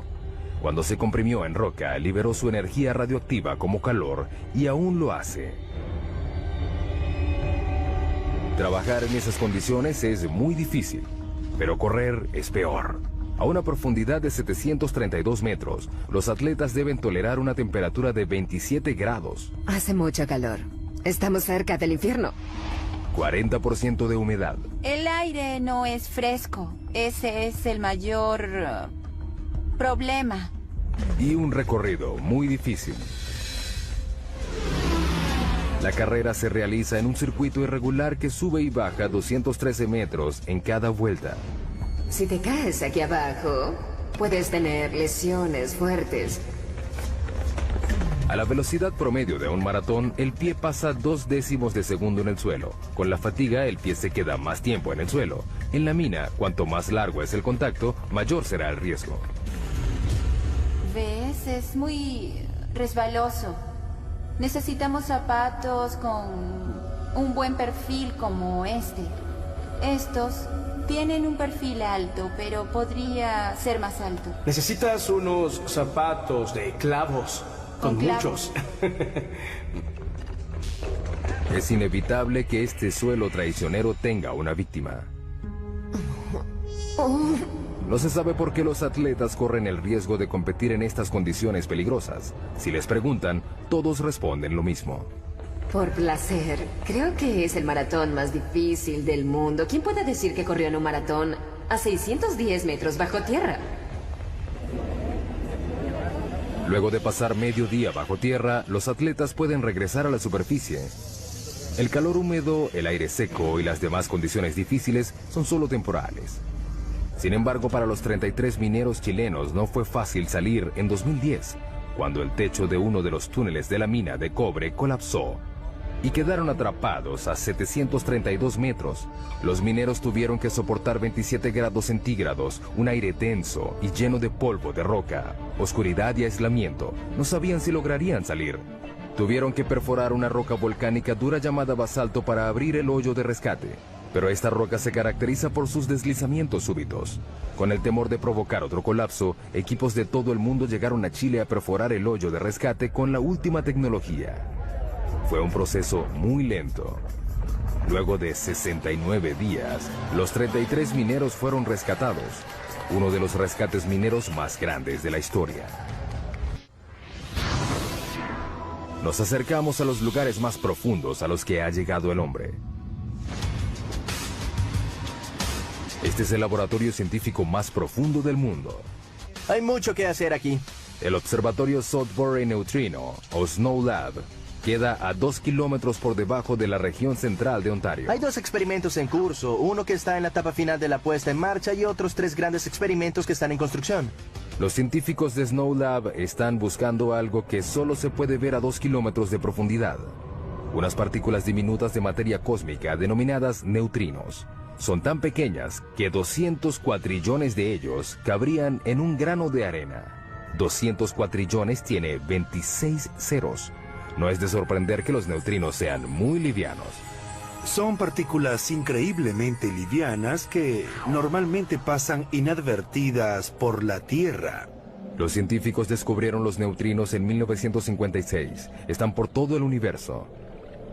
Cuando se comprimió en roca, liberó su energía radioactiva como calor y aún lo hace. Trabajar en esas condiciones es muy difícil, pero correr es peor. A una profundidad de 732 metros, los atletas deben tolerar una temperatura de 27 grados. Hace mucho calor. Estamos cerca del infierno. 40% de humedad. El aire no es fresco. Ese es el mayor problema. Y un recorrido muy difícil. La carrera se realiza en un circuito irregular que sube y baja 213 metros en cada vuelta. Si te caes aquí abajo, puedes tener lesiones fuertes. A la velocidad promedio de un maratón, el pie pasa 0.2 de segundo en el suelo. Con la fatiga, el pie se queda más tiempo en el suelo. En la mina, cuanto más largo es el contacto, mayor será el riesgo. ¿Ves? Es muy resbaloso. Necesitamos zapatos con un buen perfil como este. Estos tienen un perfil alto, pero podría ser más alto. Necesitas unos zapatos de clavos. Con muchos. Es inevitable que este suelo traicionero tenga una víctima. No se sabe por qué los atletas corren el riesgo de competir en estas condiciones peligrosas. Si les preguntan, todos responden lo mismo. Por placer. Creo que es el maratón más difícil del mundo. ¿Quién puede decir que corrió en un maratón a 610 metros bajo tierra? Luego de pasar medio día bajo tierra, los atletas pueden regresar a la superficie. El calor húmedo, el aire seco y las demás condiciones difíciles son solo temporales. Sin embargo, para los 33 mineros chilenos no fue fácil salir en 2010, cuando el techo de uno de los túneles de la mina de cobre colapsó y quedaron atrapados a 732 metros. Los mineros tuvieron que soportar 27 grados centígrados, un aire denso y lleno de polvo de roca, oscuridad y aislamiento. No sabían si lograrían salir. Tuvieron que perforar una roca volcánica dura llamada basalto para abrir el hoyo de rescate. Pero esta roca se caracteriza por sus deslizamientos súbitos. Con el temor de provocar otro colapso, equipos de todo el mundo llegaron a Chile a perforar el hoyo de rescate con la última tecnología. Fue un proceso muy lento. Luego de 69 días, los 33 mineros fueron rescatados, uno de los rescates mineros más grandes de la historia. Nos acercamos a los lugares más profundos a los que ha llegado el hombre. Este es el laboratorio científico más profundo del mundo. Hay mucho que hacer aquí. El observatorio Sudbury Neutrino, o Snow Lab, queda a 2 kilómetros por debajo de la región central de Ontario. Hay 2 experimentos en curso, uno que está en la etapa final de la puesta en marcha y otros 3 grandes experimentos que están en construcción. Los científicos de Snow Lab están buscando algo que solo se puede ver a 2 kilómetros de profundidad. Unas partículas diminutas de materia cósmica denominadas neutrinos. Son tan pequeñas que 200 cuatrillones de ellos cabrían en un grano de arena. 200 cuatrillones tiene 26 ceros. No es de sorprender que los neutrinos sean muy livianos. Son partículas increíblemente livianas que normalmente pasan inadvertidas por la Tierra. Los científicos descubrieron los neutrinos en 1956. Están por todo el universo.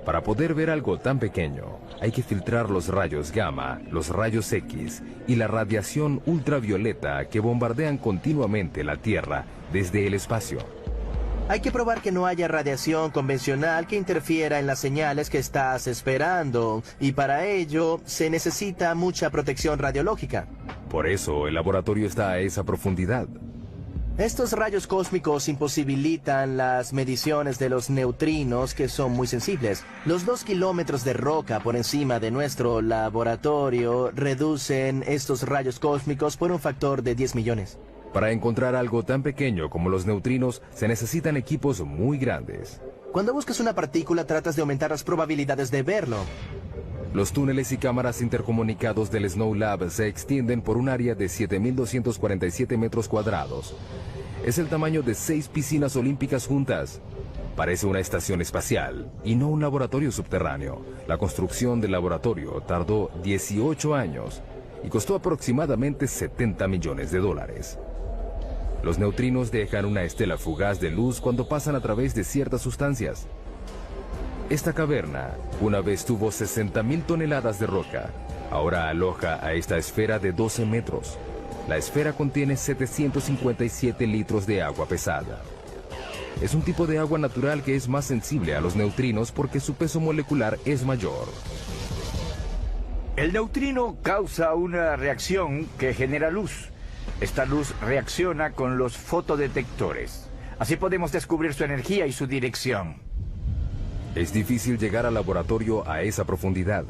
Para poder ver algo tan pequeño, hay que filtrar los rayos gamma, los rayos X y la radiación ultravioleta que bombardean continuamente la Tierra desde el espacio. Hay que probar que no haya radiación convencional que interfiera en las señales que estás esperando, y para ello se necesita mucha protección radiológica. Por eso el laboratorio está a esa profundidad. Estos rayos cósmicos imposibilitan las mediciones de los neutrinos, que son muy sensibles. Los 2 kilómetros de roca por encima de nuestro laboratorio reducen estos rayos cósmicos por un factor de 10 millones. Para encontrar algo tan pequeño como los neutrinos, se necesitan equipos muy grandes. Cuando buscas una partícula, tratas de aumentar las probabilidades de verlo. Los túneles y cámaras intercomunicados del Snow Lab se extienden por un área de 7.247 metros cuadrados. Es el tamaño de 6 piscinas olímpicas juntas. Parece una estación espacial y no un laboratorio subterráneo. La construcción del laboratorio tardó 18 años y costó aproximadamente $70 millones. Los neutrinos dejan una estela fugaz de luz cuando pasan a través de ciertas sustancias. Esta caverna una vez tuvo 60.000 toneladas de roca. Ahora aloja a esta esfera de 12 metros. La esfera contiene 757 litros de agua pesada. Es un tipo de agua natural que es más sensible a los neutrinos porque su peso molecular es mayor. El neutrino causa una reacción que genera luz. Esta luz reacciona con los fotodetectores. Así podemos descubrir su energía y su dirección. Es difícil llegar al laboratorio a esa profundidad.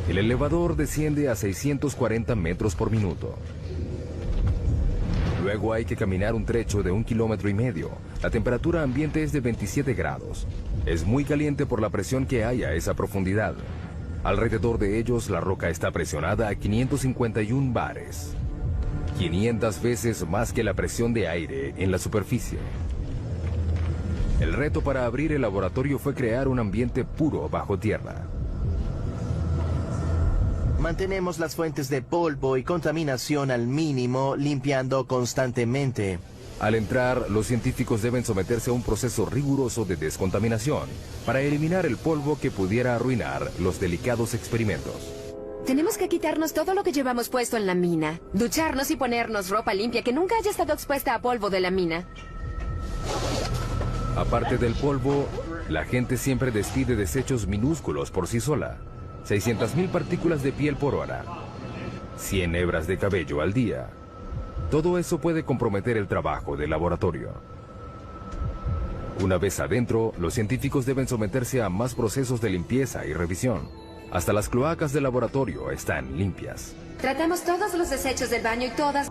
El elevador desciende a 640 metros por minuto. Luego hay que caminar un trecho de 1,5 kilómetros. La temperatura ambiente es de 27 grados. Es muy caliente por la presión que hay a esa profundidad. Alrededor de ellos la roca está presionada a 551 bares. 500 veces más que la presión de aire en la superficie. El reto para abrir el laboratorio fue crear un ambiente puro bajo tierra. Mantenemos las fuentes de polvo y contaminación al mínimo, limpiando constantemente. Al entrar, los científicos deben someterse a un proceso riguroso de descontaminación para eliminar el polvo que pudiera arruinar los delicados experimentos. Tenemos que quitarnos todo lo que llevamos puesto en la mina, ducharnos y ponernos ropa limpia que nunca haya estado expuesta a polvo de la mina. Aparte del polvo, la gente siempre despide desechos minúsculos por sí sola. 600.000 partículas de piel por hora. 100 hebras de cabello al día. Todo eso puede comprometer el trabajo del laboratorio. Una vez adentro, los científicos deben someterse a más procesos de limpieza y revisión. Hasta las cloacas del laboratorio están limpias. Tratamos todos los desechos del baño y todas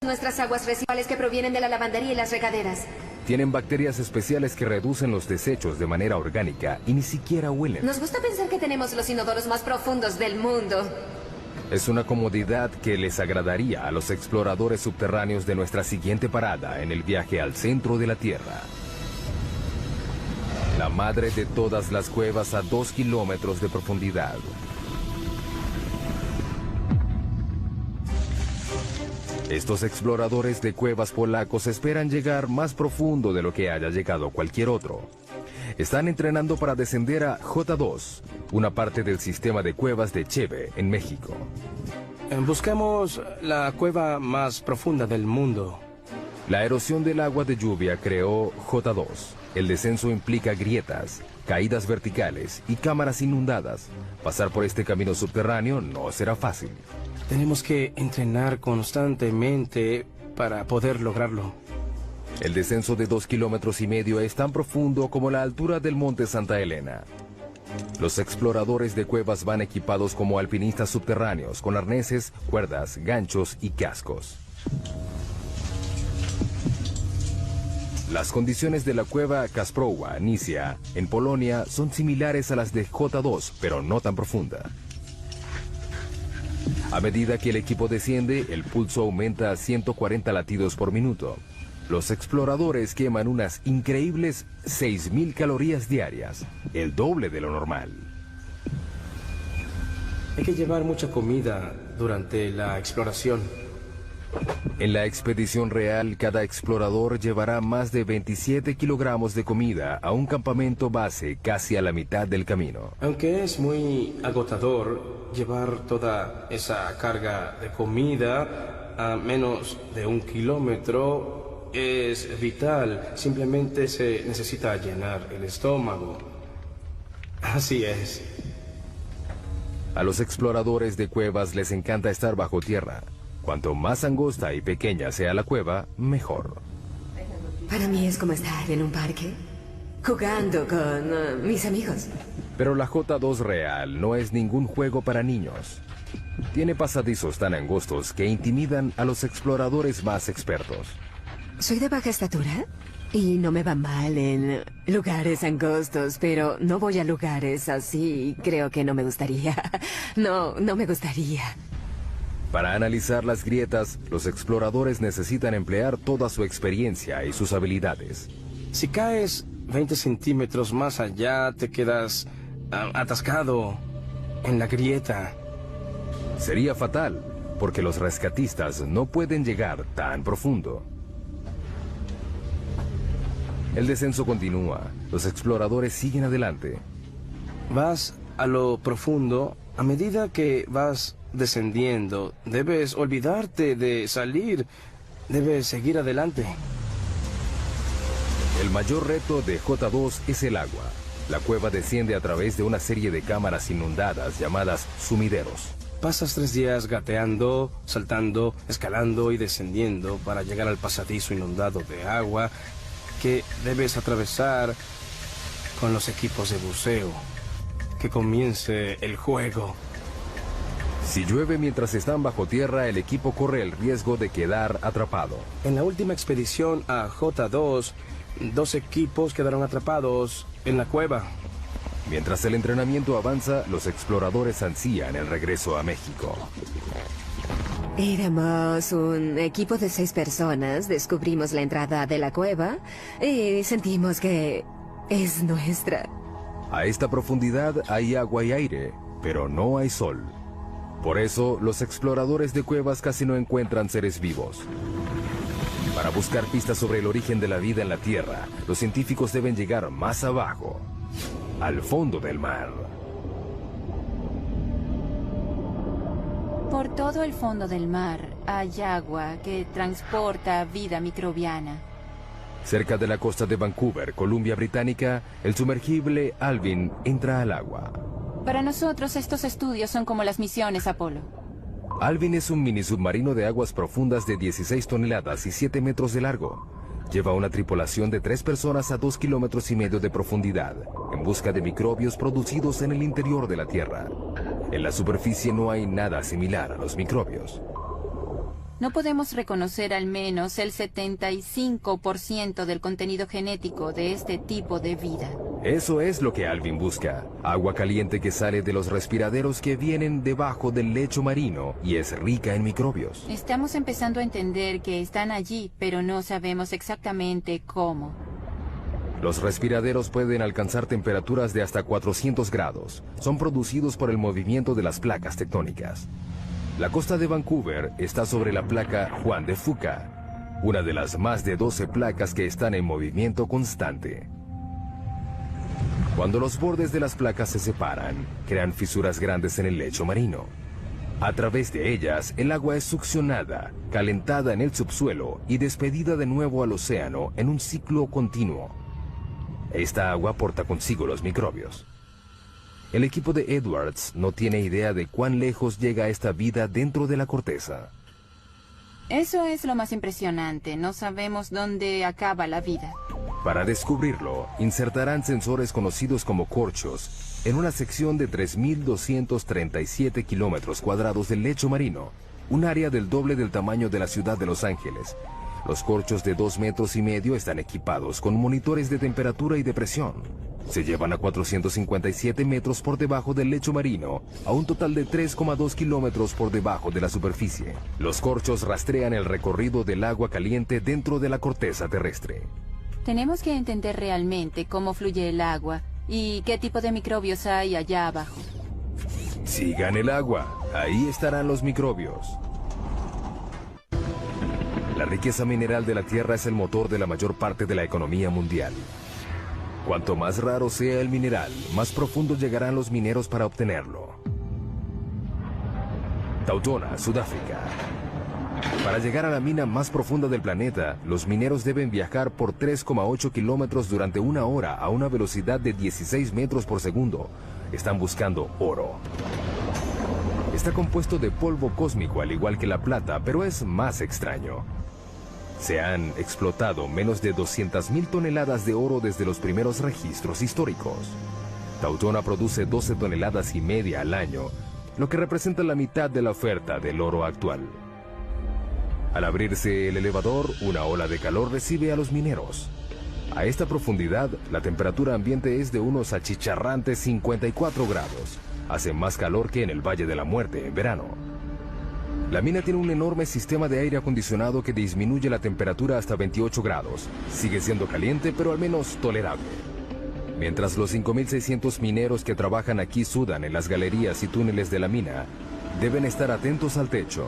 nuestras aguas residuales que provienen de la lavandería y las regaderas. Tienen bacterias especiales que reducen los desechos de manera orgánica y ni siquiera huelen. Nos gusta pensar que tenemos los inodoros más profundos del mundo. Es una comodidad que les agradaría a los exploradores subterráneos de nuestra siguiente parada en el viaje al centro de la Tierra. La madre de todas las cuevas a 2 kilómetros de profundidad. Estos exploradores de cuevas polacos esperan llegar más profundo de lo que haya llegado cualquier otro. Están entrenando para descender a J2, una parte del sistema de cuevas de Cheve, en México. Buscamos la cueva más profunda del mundo. La erosión del agua de lluvia creó J2. El descenso implica grietas, caídas verticales y cámaras inundadas. Pasar por este camino subterráneo no será fácil. Tenemos que entrenar constantemente para poder lograrlo. El descenso de 2,5 kilómetros es tan profundo como la altura del monte Santa Elena. Los exploradores de cuevas van equipados como alpinistas subterráneos, con arneses, cuerdas, ganchos y cascos. Las condiciones de la cueva Kasprowa, Nisia, en Polonia, son similares a las de J2, pero no tan profunda. A medida que el equipo desciende, el pulso aumenta a 140 latidos por minuto. Los exploradores queman unas increíbles 6.000 calorías diarias, el doble de lo normal. Hay que llevar mucha comida durante la exploración. En la expedición real, cada explorador llevará más de 27 kilogramos de comida a un campamento base casi a la mitad del camino. Aunque es muy agotador llevar toda esa carga de comida a menos de 1 kilómetro, es vital. Simplemente se necesita llenar el estómago. Así es. A los exploradores de cuevas les encanta estar bajo tierra. Cuanto más angosta y pequeña sea la cueva, mejor. Para mí es como estar en un parque, jugando con mis amigos. Pero la J2 real no es ningún juego para niños. Tiene pasadizos tan angostos que intimidan a los exploradores más expertos. Soy de baja estatura y no me va mal en lugares angostos, pero no voy a lugares así. Creo que no me gustaría. No me gustaría. Para analizar las grietas, los exploradores necesitan emplear toda su experiencia y sus habilidades. Si caes 20 centímetros más allá, te quedas atascado en la grieta. Sería fatal, porque los rescatistas no pueden llegar tan profundo. El descenso continúa. Los exploradores siguen adelante. Vas a lo profundo. A medida que vas descendiendo, debes olvidarte de salir. Debes seguir adelante. El mayor reto de J2 es el agua. La cueva desciende a través de una serie de cámaras inundadas llamadas sumideros. Pasas 3 días gateando, saltando, escalando y descendiendo para llegar al pasadizo inundado de agua que debes atravesar con los equipos de buceo. Que comience el juego. Si llueve mientras están bajo tierra, el equipo corre el riesgo de quedar atrapado. En la última expedición a J2, 2 equipos quedaron atrapados en la cueva. Mientras el entrenamiento avanza, los exploradores ansían el regreso a México. Éramos un equipo de 6 personas, descubrimos la entrada de la cueva y sentimos que es nuestra. A esta profundidad hay agua y aire, pero no hay sol. Por eso, los exploradores de cuevas casi no encuentran seres vivos. Para buscar pistas sobre el origen de la vida en la Tierra, los científicos deben llegar más abajo, al fondo del mar. Por todo el fondo del mar hay agua que transporta vida microbiana. Cerca de la costa de Vancouver, Columbia Británica, el sumergible Alvin entra al agua. Para nosotros estos estudios son como las misiones Apolo. Alvin es un mini submarino de aguas profundas de 16 toneladas y 7 metros de largo. Lleva una tripulación de 3 personas a 2,5 kilómetros de profundidad, en busca de microbios producidos en el interior de la Tierra. En la superficie no hay nada similar a los microbios. No podemos reconocer al menos el 75% del contenido genético de este tipo de vida. Eso es lo que Alvin busca. Agua caliente que sale de los respiraderos que vienen debajo del lecho marino y es rica en microbios. Estamos empezando a entender que están allí, pero no sabemos exactamente cómo. Los respiraderos pueden alcanzar temperaturas de hasta 400 grados. Son producidos por el movimiento de las placas tectónicas. La costa de Vancouver está sobre la placa Juan de Fuca, una de las más de 12 placas que están en movimiento constante. Cuando los bordes de las placas se separan, crean fisuras grandes en el lecho marino. A través de ellas, el agua es succionada, calentada en el subsuelo y despedida de nuevo al océano en un ciclo continuo. Esta agua porta consigo los microbios. El equipo de Edwards no tiene idea de cuán lejos llega esta vida dentro de la corteza. Eso es lo más impresionante. No sabemos dónde acaba la vida. Para descubrirlo, insertarán sensores conocidos como corchos en una sección de 3.237 kilómetros cuadrados del lecho marino, un área del doble del tamaño de la ciudad de Los Ángeles. Los corchos de 2,5 metros están equipados con monitores de temperatura y de presión. Se llevan a 457 metros por debajo del lecho marino, a un total de 3,2 kilómetros por debajo de la superficie. Los corchos rastrean el recorrido del agua caliente dentro de la corteza terrestre. Tenemos que entender realmente cómo fluye el agua y qué tipo de microbios hay allá abajo. Sigan el agua, ahí estarán los microbios. La riqueza mineral de la Tierra es el motor de la mayor parte de la economía mundial. Cuanto más raro sea el mineral, más profundo llegarán los mineros para obtenerlo. Tautona, Sudáfrica. Para llegar a la mina más profunda del planeta, los mineros deben viajar por 3,8 kilómetros durante 1 hora a una velocidad de 16 metros por segundo. Están buscando oro. Está compuesto de polvo cósmico al igual que la plata, pero es más extraño. Se han explotado menos de 200,000 toneladas de oro desde los primeros registros históricos. Tautona produce 12,5 toneladas al año, lo que representa la mitad de la oferta del oro actual. Al abrirse el elevador, una ola de calor recibe a los mineros. A esta profundidad, la temperatura ambiente es de unos achicharrantes 54 grados. Hace más calor que en el Valle de la Muerte en verano. La mina tiene un enorme sistema de aire acondicionado que disminuye la temperatura hasta 28 grados. Sigue siendo caliente, pero al menos tolerable. Mientras los 5.600 mineros que trabajan aquí sudan en las galerías y túneles de la mina, deben estar atentos al techo.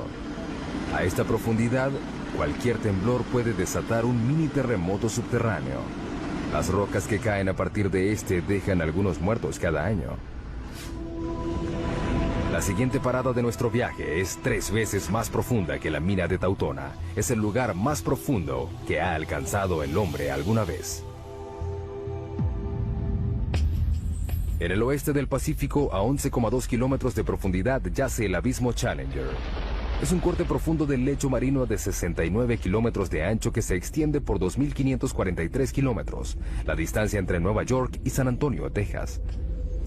A esta profundidad, cualquier temblor puede desatar un mini terremoto subterráneo. Las rocas que caen a partir de este dejan algunos muertos cada año. La siguiente parada de nuestro viaje es 3 veces más profunda que la mina de Tautona. Es el lugar más profundo que ha alcanzado el hombre alguna vez. En el oeste del Pacífico, a 11,2 kilómetros de profundidad, yace el abismo Challenger. Es un corte profundo del lecho marino de 69 kilómetros de ancho que se extiende por 2.543 kilómetros, la distancia entre Nueva York y San Antonio, Texas.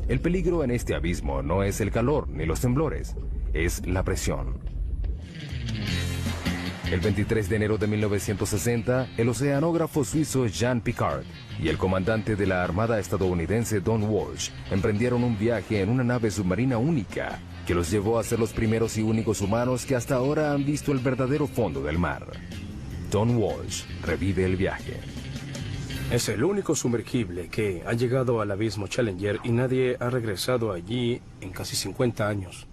El peligro en este abismo no es el calor ni los temblores, es la presión. El 23 de enero de 1960, el oceanógrafo suizo Jean Piccard y el comandante de la Armada estadounidense Don Walsh emprendieron un viaje en una nave submarina única que los llevó a ser los primeros y únicos humanos que hasta ahora han visto el verdadero fondo del mar. Don Walsh revive el viaje. Es el único sumergible que ha llegado al abismo Challenger y nadie ha regresado allí en casi 50 años.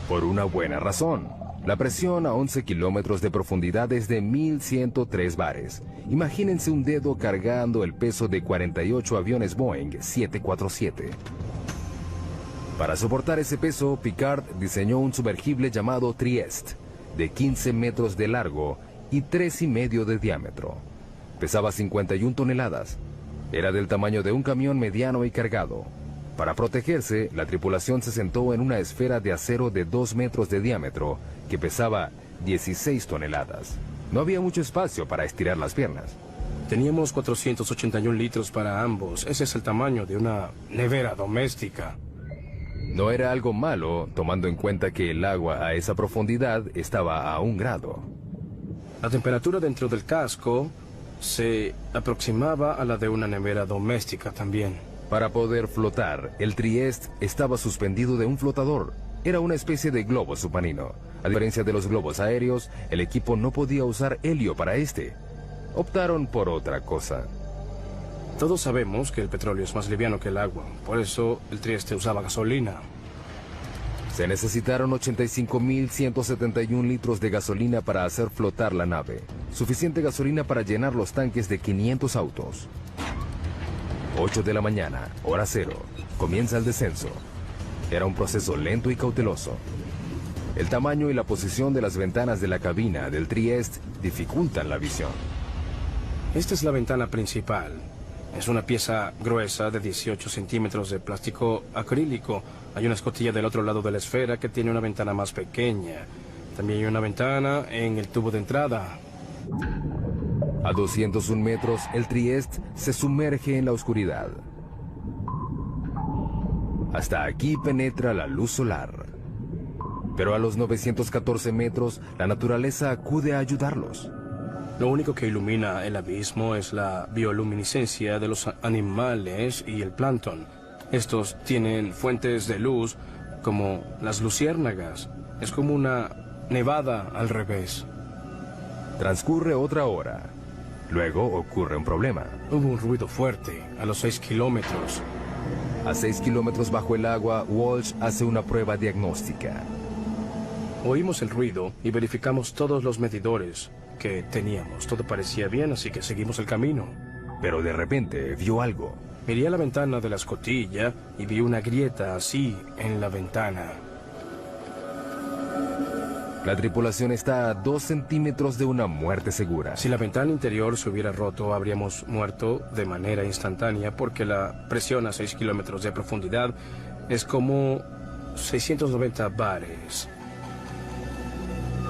Por una buena razón. La presión a 11 kilómetros de profundidad es de 1.103 bares. Imagínense un dedo cargando el peso de 48 aviones Boeing 747. Para soportar ese peso, Piccard diseñó un sumergible llamado Trieste, de 15 metros de largo y 3,5 de diámetro. Pesaba 51 toneladas. Era del tamaño de un camión mediano y cargado. Para protegerse, la tripulación se sentó en una esfera de acero de 2 metros de diámetro que pesaba 16 toneladas. No había mucho espacio para estirar las piernas. Teníamos 481 litros para ambos. Ese es el tamaño de una nevera doméstica. No era algo malo, tomando en cuenta que el agua a esa profundidad estaba a 1 grado. La temperatura dentro del casco se aproximaba a la de una nevera doméstica también. Para poder flotar, el Trieste estaba suspendido de un flotador. Era una especie de globo submarino. A diferencia de los globos aéreos, el equipo no podía usar helio para este. Optaron por otra cosa. Todos sabemos que el petróleo es más liviano que el agua. Por eso el Trieste usaba gasolina. Se necesitaron 85.171 litros de gasolina para hacer flotar la nave. Suficiente gasolina para llenar los tanques de 500 autos. 8 de la mañana, hora cero. Comienza el descenso. Era un proceso lento y cauteloso. El tamaño y la posición de las ventanas de la cabina del Trieste dificultan la visión. Esta es la ventana principal. Es una pieza gruesa de 18 centímetros de plástico acrílico. Hay una escotilla del otro lado de la esfera que tiene una ventana más pequeña. También hay una ventana en el tubo de entrada. A 201 metros, el Trieste se sumerge en la oscuridad. Hasta aquí penetra la luz solar. Pero a los 914 metros, la naturaleza acude a ayudarlos. Lo único que ilumina el abismo es la bioluminiscencia de los animales y el plancton. Estos tienen fuentes de luz como las luciérnagas. Es como una nevada al revés. Transcurre otra hora. Luego ocurre un problema. Hubo un ruido fuerte a los 6 kilómetros. A 6 kilómetros bajo el agua, Walsh hace una prueba diagnóstica. Oímos el ruido y verificamos todos los medidores que teníamos. Todo parecía bien, así que seguimos el camino. Pero de repente vio algo. Miré a la ventana de la escotilla y vi una grieta así en la ventana. La tripulación está a 2 centímetros de una muerte segura. Si la ventana interior se hubiera roto, habríamos muerto de manera instantánea porque la presión a 6 kilómetros de profundidad es como 690 bares.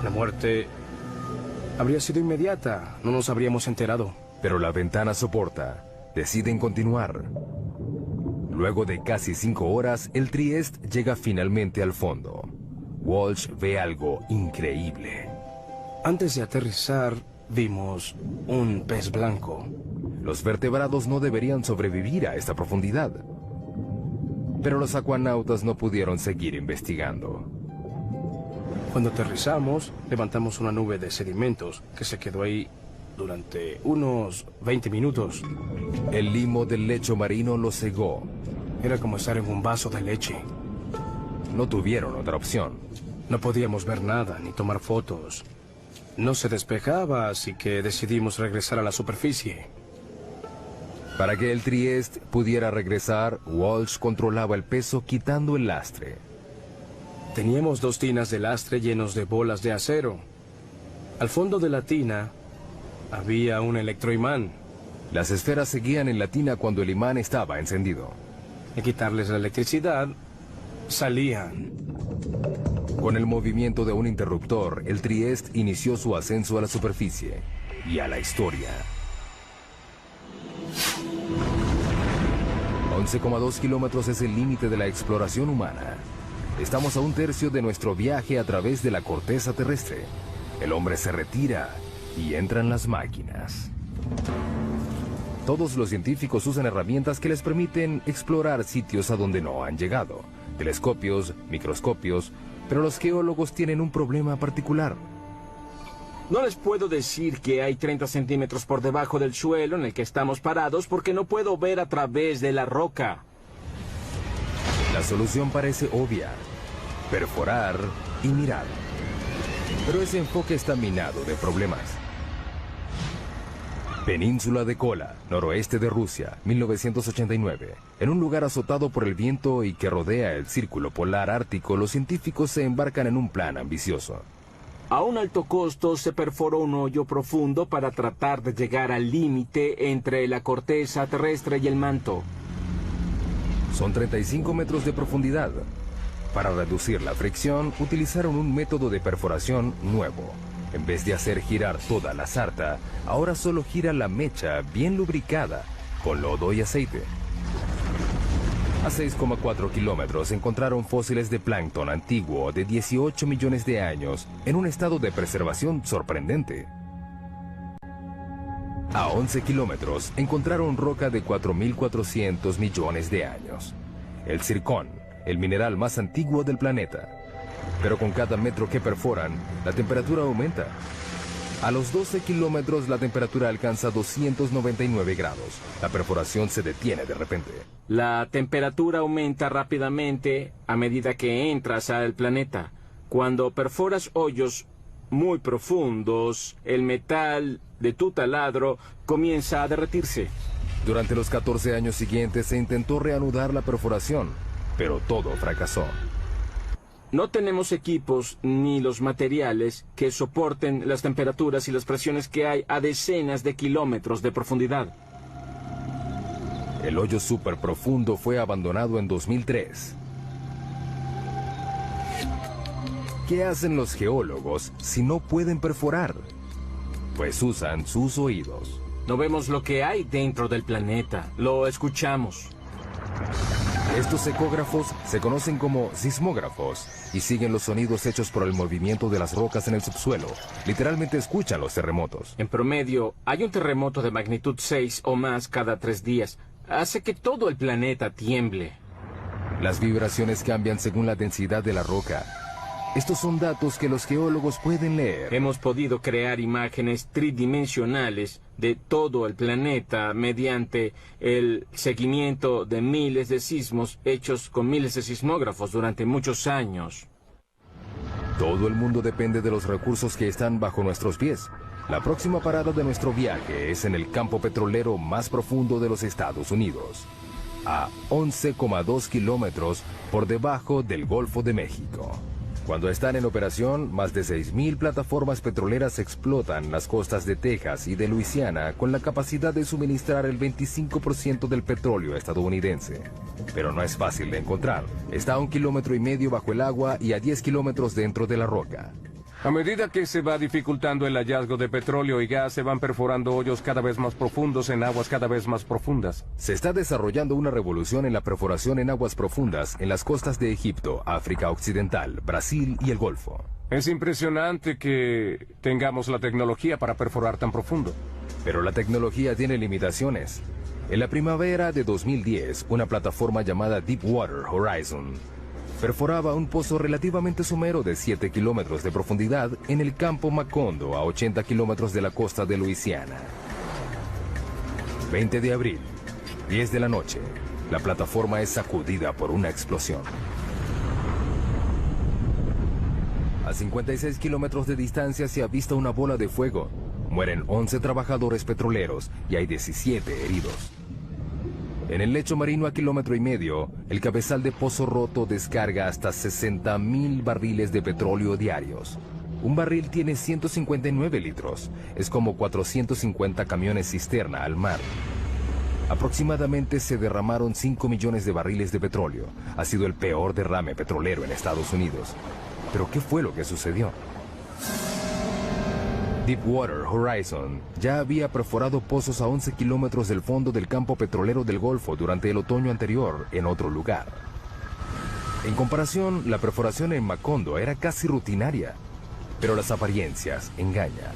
La muerte habría sido inmediata, no nos habríamos enterado. Pero la ventana soporta. Deciden continuar. Luego de casi 5 horas, el Trieste llega finalmente al fondo. Walsh ve algo increíble. Antes de aterrizar, vimos un pez blanco. Los vertebrados no deberían sobrevivir a esta profundidad. Pero los acuanautas no pudieron seguir investigando. Cuando aterrizamos, levantamos una nube de sedimentos que se quedó ahí durante unos 20 minutos. El limo del lecho marino lo cegó. Era como estar en un vaso de leche. No tuvieron otra opción. No podíamos ver nada ni tomar fotos. No se despejaba, así que decidimos regresar a la superficie. Para que el Trieste pudiera regresar, Walsh controlaba el peso quitando el lastre. Teníamos 2 tinas de lastre llenos de bolas de acero. Al fondo de la tina había un electroimán. Las esferas seguían en la tina cuando el imán estaba encendido. Al quitarles la electricidad, salían. Con el movimiento de un interruptor, el Trieste inició su ascenso a la superficie y a la historia. 11,2 kilómetros es el límite de la exploración humana. Estamos a 1/3 de nuestro viaje a través de la corteza terrestre. El hombre se retira y entran las máquinas. Todos los científicos usan herramientas que les permiten explorar sitios a donde no han llegado. Telescopios, microscopios, pero los geólogos tienen un problema particular. No les puedo decir que hay 30 centímetros por debajo del suelo en el que estamos parados porque no puedo ver a través de la roca. La solución parece obvia: perforar y mirar. Pero ese enfoque está minado de problemas. Península de Kola, noroeste de Rusia, 1989. En un lugar azotado por el viento y que rodea el círculo polar ártico, los científicos se embarcan en un plan ambicioso. A un alto costo se perforó un hoyo profundo para tratar de llegar al límite entre la corteza terrestre y el manto. Son 35 metros de profundidad. Para reducir la fricción, utilizaron un método de perforación nuevo. En vez de hacer girar toda la sarta, ahora solo gira la mecha bien lubricada, con lodo y aceite. A 6,4 kilómetros encontraron fósiles de plancton antiguo de 18 millones de años en un estado de preservación sorprendente. A 11 kilómetros encontraron roca de 4.400 millones de años. El zircón, el mineral más antiguo del planeta. Pero con cada metro que perforan, la temperatura aumenta. A los 12 kilómetros la temperatura alcanza 299 grados. La perforación se detiene de repente. La temperatura aumenta rápidamente a medida que entras al planeta. Cuando perforas hoyos muy profundos, el metal de tu taladro comienza a derretirse. Durante los 14 años siguientes se intentó reanudar la perforación, pero todo fracasó. No tenemos equipos ni los materiales que soporten las temperaturas y las presiones que hay a decenas de kilómetros de profundidad. El hoyo súper profundo fue abandonado en 2003. ¿Qué hacen los geólogos si no pueden perforar? Pues usan sus oídos. No vemos lo que hay dentro del planeta, lo escuchamos. Estos ecógrafos se conocen como sismógrafos y siguen los sonidos hechos por el movimiento de las rocas en el subsuelo. Literalmente escuchan los terremotos. En promedio, hay un terremoto de magnitud 6 o más cada 3 días. Hace que todo el planeta tiemble. Las vibraciones cambian según la densidad de la roca. Estos son datos que los geólogos pueden leer. Hemos podido crear imágenes tridimensionales de todo el planeta mediante el seguimiento de miles de sismos hechos con miles de sismógrafos durante muchos años. Todo el mundo depende de los recursos que están bajo nuestros pies. La próxima parada de nuestro viaje es en el campo petrolero más profundo de los Estados Unidos, a 11,2 kilómetros por debajo del Golfo de México. Cuando están en operación, más de 6.000 plataformas petroleras explotan las costas de Texas y de Luisiana con la capacidad de suministrar el 25% del petróleo estadounidense. Pero no es fácil de encontrar. Está a 1,5 kilómetros bajo el agua y a 10 kilómetros dentro de la roca. A medida que se va dificultando el hallazgo de petróleo y gas, se van perforando hoyos cada vez más profundos en aguas cada vez más profundas. Se está desarrollando una revolución en la perforación en aguas profundas en las costas de Egipto, África Occidental, Brasil y el Golfo. Es impresionante que tengamos la tecnología para perforar tan profundo. Pero la tecnología tiene limitaciones. En la primavera de 2010, una plataforma llamada Deepwater Horizon perforaba un pozo relativamente somero de 7 kilómetros de profundidad en el campo Macondo, a 80 kilómetros de la costa de Luisiana. 20 de abril, 10 de la noche, la plataforma es sacudida por una explosión. A 56 kilómetros de distancia se avista una bola de fuego. Mueren 11 trabajadores petroleros y hay 17 heridos. En el lecho marino a 1,5 kilómetros, el cabezal de pozo roto descarga hasta 60.000 barriles de petróleo diarios. Un barril tiene 159 litros. Es como 450 camiones cisterna al mar. Aproximadamente se derramaron 5 millones de barriles de petróleo. Ha sido el peor derrame petrolero en Estados Unidos. ¿Pero qué fue lo que sucedió? Deepwater Horizon ya había perforado pozos a 11 kilómetros del fondo del campo petrolero del Golfo durante el otoño anterior en otro lugar. En comparación, la perforación en Macondo era casi rutinaria, pero las apariencias engañan.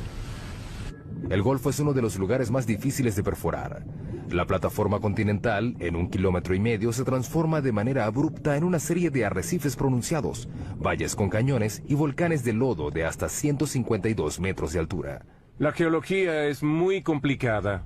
El Golfo es uno de los lugares más difíciles de perforar. La plataforma continental, en 1,5 kilómetros, se transforma de manera abrupta en una serie de arrecifes pronunciados, valles con cañones y volcanes de lodo de hasta 152 metros de altura. La geología es muy complicada.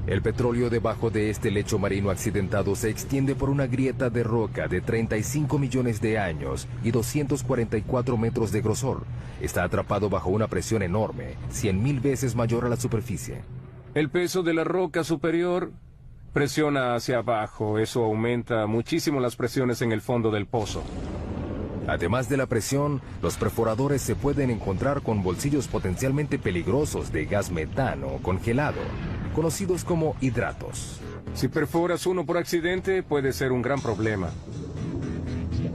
El petróleo debajo de este lecho marino accidentado se extiende por una grieta de roca de 35 millones de años y 244 metros de grosor. Está atrapado bajo una presión enorme, 100.000 veces mayor a la superficie. El peso de la roca superior presiona hacia abajo. Eso aumenta muchísimo las presiones en el fondo del pozo. Además de la presión, los perforadores se pueden encontrar con bolsillos potencialmente peligrosos de gas metano congelado, conocidos como hidratos. Si perforas uno por accidente, puede ser un gran problema.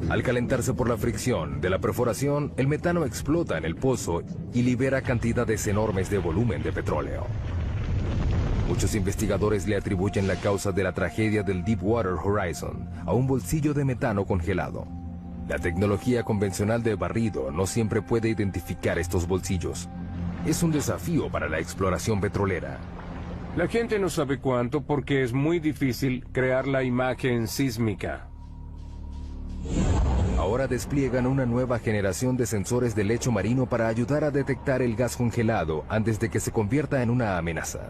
Al calentarse por la fricción de la perforación, el metano explota en el pozo y libera cantidades enormes de volumen de petróleo. Muchos investigadores le atribuyen la causa de la tragedia del Deepwater Horizon a un bolsillo de metano congelado. La tecnología convencional de barrido no siempre puede identificar estos bolsillos. Es un desafío para la exploración petrolera. La gente no sabe cuánto porque es muy difícil crear la imagen sísmica. Ahora despliegan una nueva generación de sensores de lecho marino para ayudar a detectar el gas congelado antes de que se convierta en una amenaza.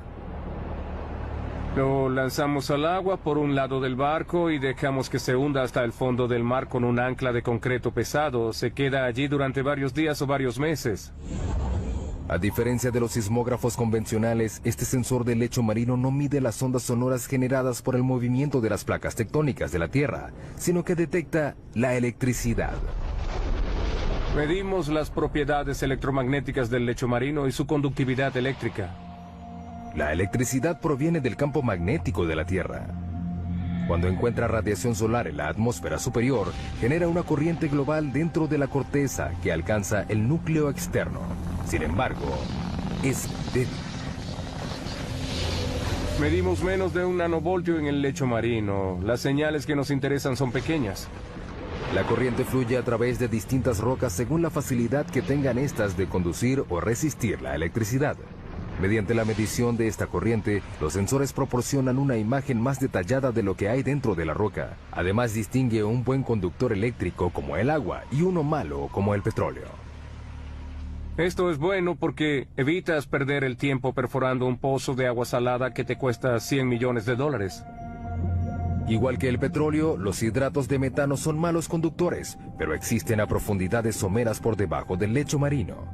Lo lanzamos al agua por un lado del barco y dejamos que se hunda hasta el fondo del mar con un ancla de concreto pesado. Se queda allí durante varios días o varios meses. A diferencia de los sismógrafos convencionales, este sensor de lecho marino no mide las ondas sonoras generadas por el movimiento de las placas tectónicas de la Tierra, sino que detecta la electricidad. Medimos las propiedades electromagnéticas del lecho marino y su conductividad eléctrica. La electricidad proviene del campo magnético de la Tierra. Cuando encuentra radiación solar en la atmósfera superior, genera una corriente global dentro de la corteza que alcanza el núcleo externo. Sin embargo, es débil. Medimos menos de 1 nanovoltio en el lecho marino. Las señales que nos interesan son pequeñas. La corriente fluye a través de distintas rocas según la facilidad que tengan estas de conducir o resistir la electricidad. Mediante la medición de esta corriente, los sensores proporcionan una imagen más detallada de lo que hay dentro de la roca. Además, distingue un buen conductor eléctrico como el agua y uno malo como el petróleo. Esto es bueno porque evitas perder el tiempo perforando un pozo de agua salada que te cuesta $100 millones. Igual que el petróleo, los hidratos de metano son malos conductores, pero existen a profundidades someras por debajo del lecho marino.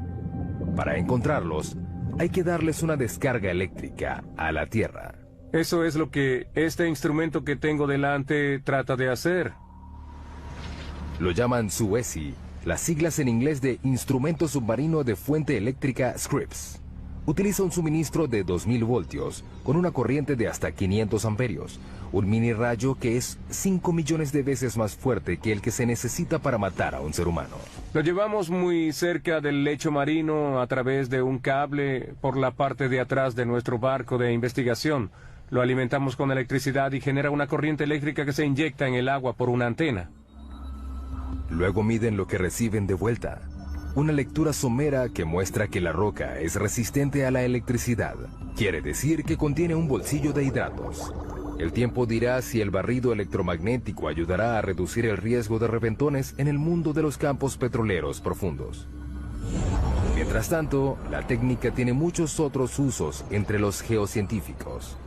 Para encontrarlos, hay que darles una descarga eléctrica a la Tierra. Eso es lo que este instrumento que tengo delante trata de hacer. Lo llaman SUESI, las siglas en inglés de Instrumento Submarino de Fuente Eléctrica Scripps. Utiliza un suministro de 2000 voltios con una corriente de hasta 500 amperios, un mini rayo que es 5 millones de veces más fuerte que el que se necesita para matar a un ser humano. Lo llevamos muy cerca del lecho marino a través de un cable por la parte de atrás de nuestro barco de investigación. Lo alimentamos con electricidad y genera una corriente eléctrica que se inyecta en el agua por una antena. Luego miden lo que reciben de vuelta. Una lectura somera que muestra que la roca es resistente a la electricidad. Quiere decir que contiene un bolsillo de hidratos. El tiempo dirá si el barrido electromagnético ayudará a reducir el riesgo de reventones en el mundo de los campos petroleros profundos. Mientras tanto, la técnica tiene muchos otros usos entre los geocientíficos.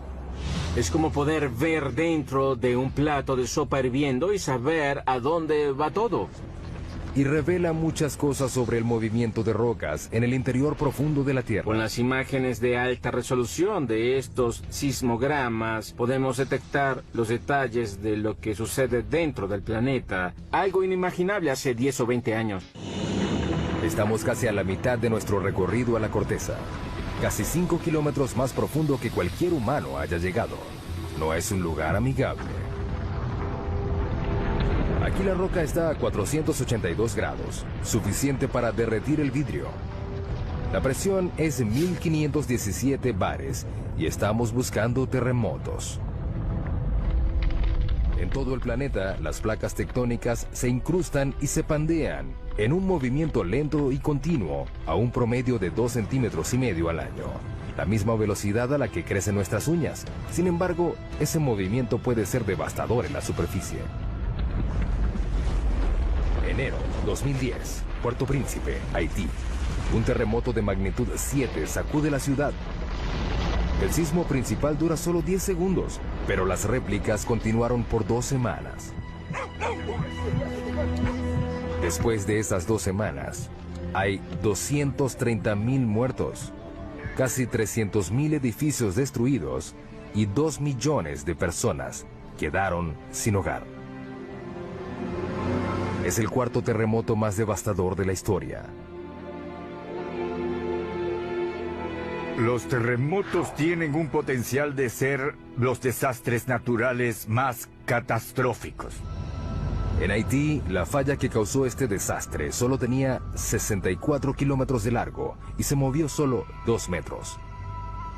Es como poder ver dentro de un plato de sopa hirviendo y saber a dónde va todo. Y revela muchas cosas sobre el movimiento de rocas en el interior profundo de la Tierra. Con las imágenes de alta resolución de estos sismogramas, podemos detectar los detalles de lo que sucede dentro del planeta. Algo inimaginable hace 10 o 20 años. Estamos casi a la mitad de nuestro recorrido a la corteza. Casi 5 kilómetros más profundo que cualquier humano haya llegado. No es un lugar amigable. Aquí la roca está a 482 grados, suficiente para derretir el vidrio. La presión es 1517 bares y estamos buscando terremotos. En todo el planeta, las placas tectónicas se incrustan y se pandean en un movimiento lento y continuo a un promedio de 2,5 centímetros al año. La misma velocidad a la que crecen nuestras uñas. Sin embargo, ese movimiento puede ser devastador en la superficie. Enero 2010, Puerto Príncipe, Haití. Un terremoto de magnitud 7 sacude la ciudad. El sismo principal dura solo 10 segundos, pero las réplicas continuaron por 2 semanas. Después de esas 2 semanas, hay 230,000 muertos, casi 300,000 edificios destruidos y 2 millones de personas quedaron sin hogar. Es el cuarto terremoto más devastador de la historia. Los terremotos tienen un potencial de ser los desastres naturales más catastróficos. En Haití, la falla que causó este desastre solo tenía 64 kilómetros de largo y se movió solo 2 metros.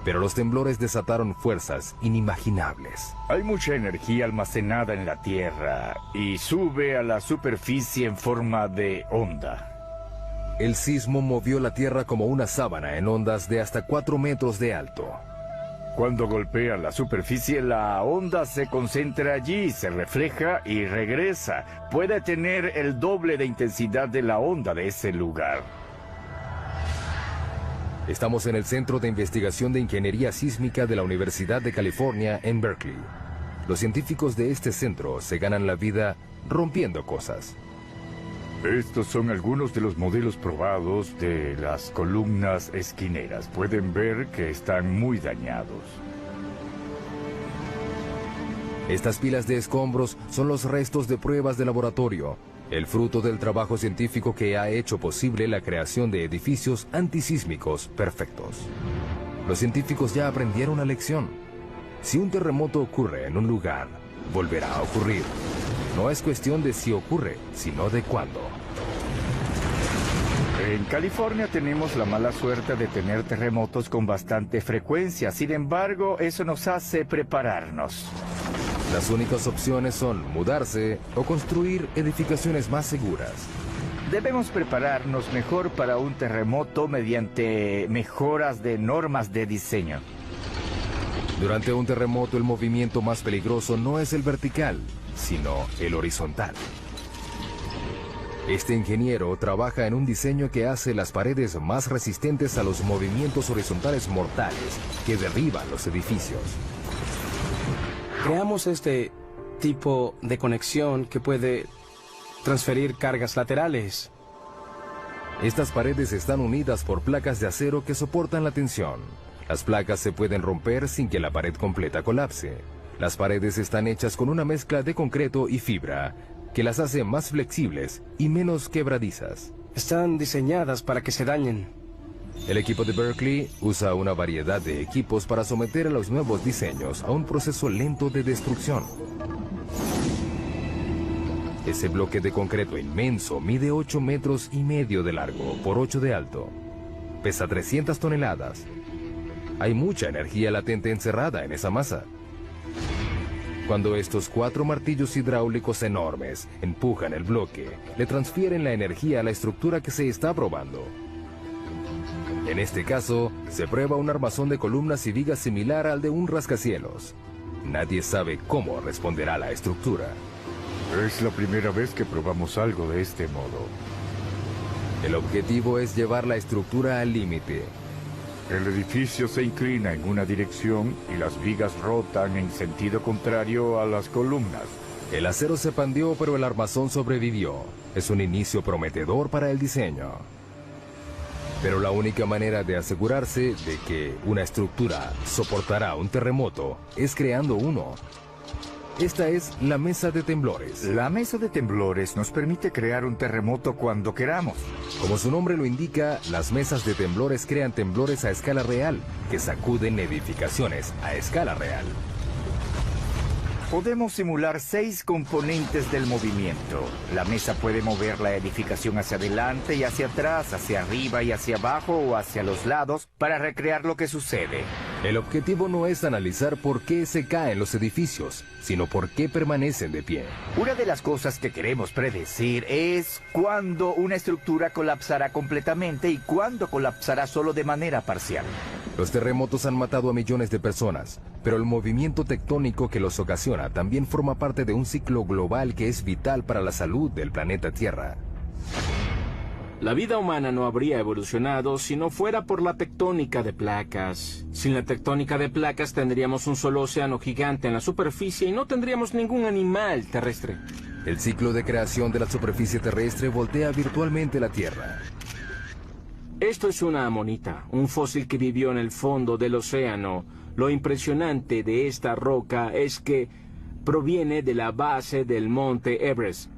Pero los temblores desataron fuerzas inimaginables. Hay mucha energía almacenada en la Tierra y sube a la superficie en forma de onda. El sismo movió la Tierra como una sábana en ondas de hasta 4 metros de alto. Cuando golpea la superficie, la onda se concentra allí, se refleja y regresa. Puede tener el doble de intensidad de la onda de ese lugar. Estamos en el Centro de Investigación de Ingeniería Sísmica de la Universidad de California en Berkeley. Los científicos de este centro se ganan la vida rompiendo cosas. Estos son algunos de los modelos probados de las columnas esquineras. Pueden ver que están muy dañados. Estas pilas de escombros son los restos de pruebas de laboratorio, el fruto del trabajo científico que ha hecho posible la creación de edificios antisísmicos perfectos. Los científicos ya aprendieron la lección. Si un terremoto ocurre en un lugar, volverá a ocurrir. No es cuestión de si ocurre, sino de cuándo. En California tenemos la mala suerte de tener terremotos con bastante frecuencia. Sin embargo, eso nos hace prepararnos. Las únicas opciones son mudarse o construir edificaciones más seguras. Debemos prepararnos mejor para un terremoto mediante mejoras de normas de diseño. Durante un terremoto, el movimiento más peligroso no es el vertical, sino el horizontal. Este ingeniero trabaja en un diseño que hace las paredes más resistentes a los movimientos horizontales mortales que derriban los edificios. Creamos este tipo de conexión que puede transferir cargas laterales. Estas paredes están unidas por placas de acero que soportan la tensión. Las placas se pueden romper sin que la pared completa colapse. Las paredes están hechas con una mezcla de concreto y fibra, que las hace más flexibles y menos quebradizas. Están diseñadas para que se dañen. El equipo de Berkeley usa una variedad de equipos para someter a los nuevos diseños a un proceso lento de destrucción. Ese bloque de concreto inmenso mide 8 metros y medio de largo por 8 de alto. Pesa 300 toneladas. Hay mucha energía latente encerrada en esa masa. Cuando estos 4 martillos hidráulicos enormes empujan el bloque, le transfieren la energía a la estructura que se está probando. En este caso, se prueba un armazón de columnas y vigas similar al de un rascacielos. Nadie sabe cómo responderá la estructura. Es la primera vez que probamos algo de este modo. El objetivo es llevar la estructura al límite. El edificio se inclina en una dirección y las vigas rotan en sentido contrario a las columnas. El acero se pandeó, pero el armazón sobrevivió. Es un inicio prometedor para el diseño. Pero la única manera de asegurarse de que una estructura soportará un terremoto es creando uno. Esta es la mesa de temblores. La mesa de temblores nos permite crear un terremoto cuando queramos. Como su nombre lo indica, las mesas de temblores crean temblores a escala real, que sacuden edificaciones a escala real. Podemos simular 6 componentes del movimiento. La mesa puede mover la edificación hacia adelante y hacia atrás, hacia arriba y hacia abajo o hacia los lados para recrear lo que sucede. El objetivo no es analizar por qué se caen los edificios, sino por qué permanecen de pie. Una de las cosas que queremos predecir es cuándo una estructura colapsará completamente y cuándo colapsará solo de manera parcial. Los terremotos han matado a millones de personas, pero el movimiento tectónico que los ocasiona también forma parte de un ciclo global que es vital para la salud del planeta Tierra. La vida humana no habría evolucionado si no fuera por la tectónica de placas. Sin la tectónica de placas tendríamos un solo océano gigante en la superficie y no tendríamos ningún animal terrestre. El ciclo de creación de la superficie terrestre voltea virtualmente la Tierra. Esto es una amonita, un fósil que vivió en el fondo del océano. Lo impresionante de esta roca es que proviene de la base del monte Everest.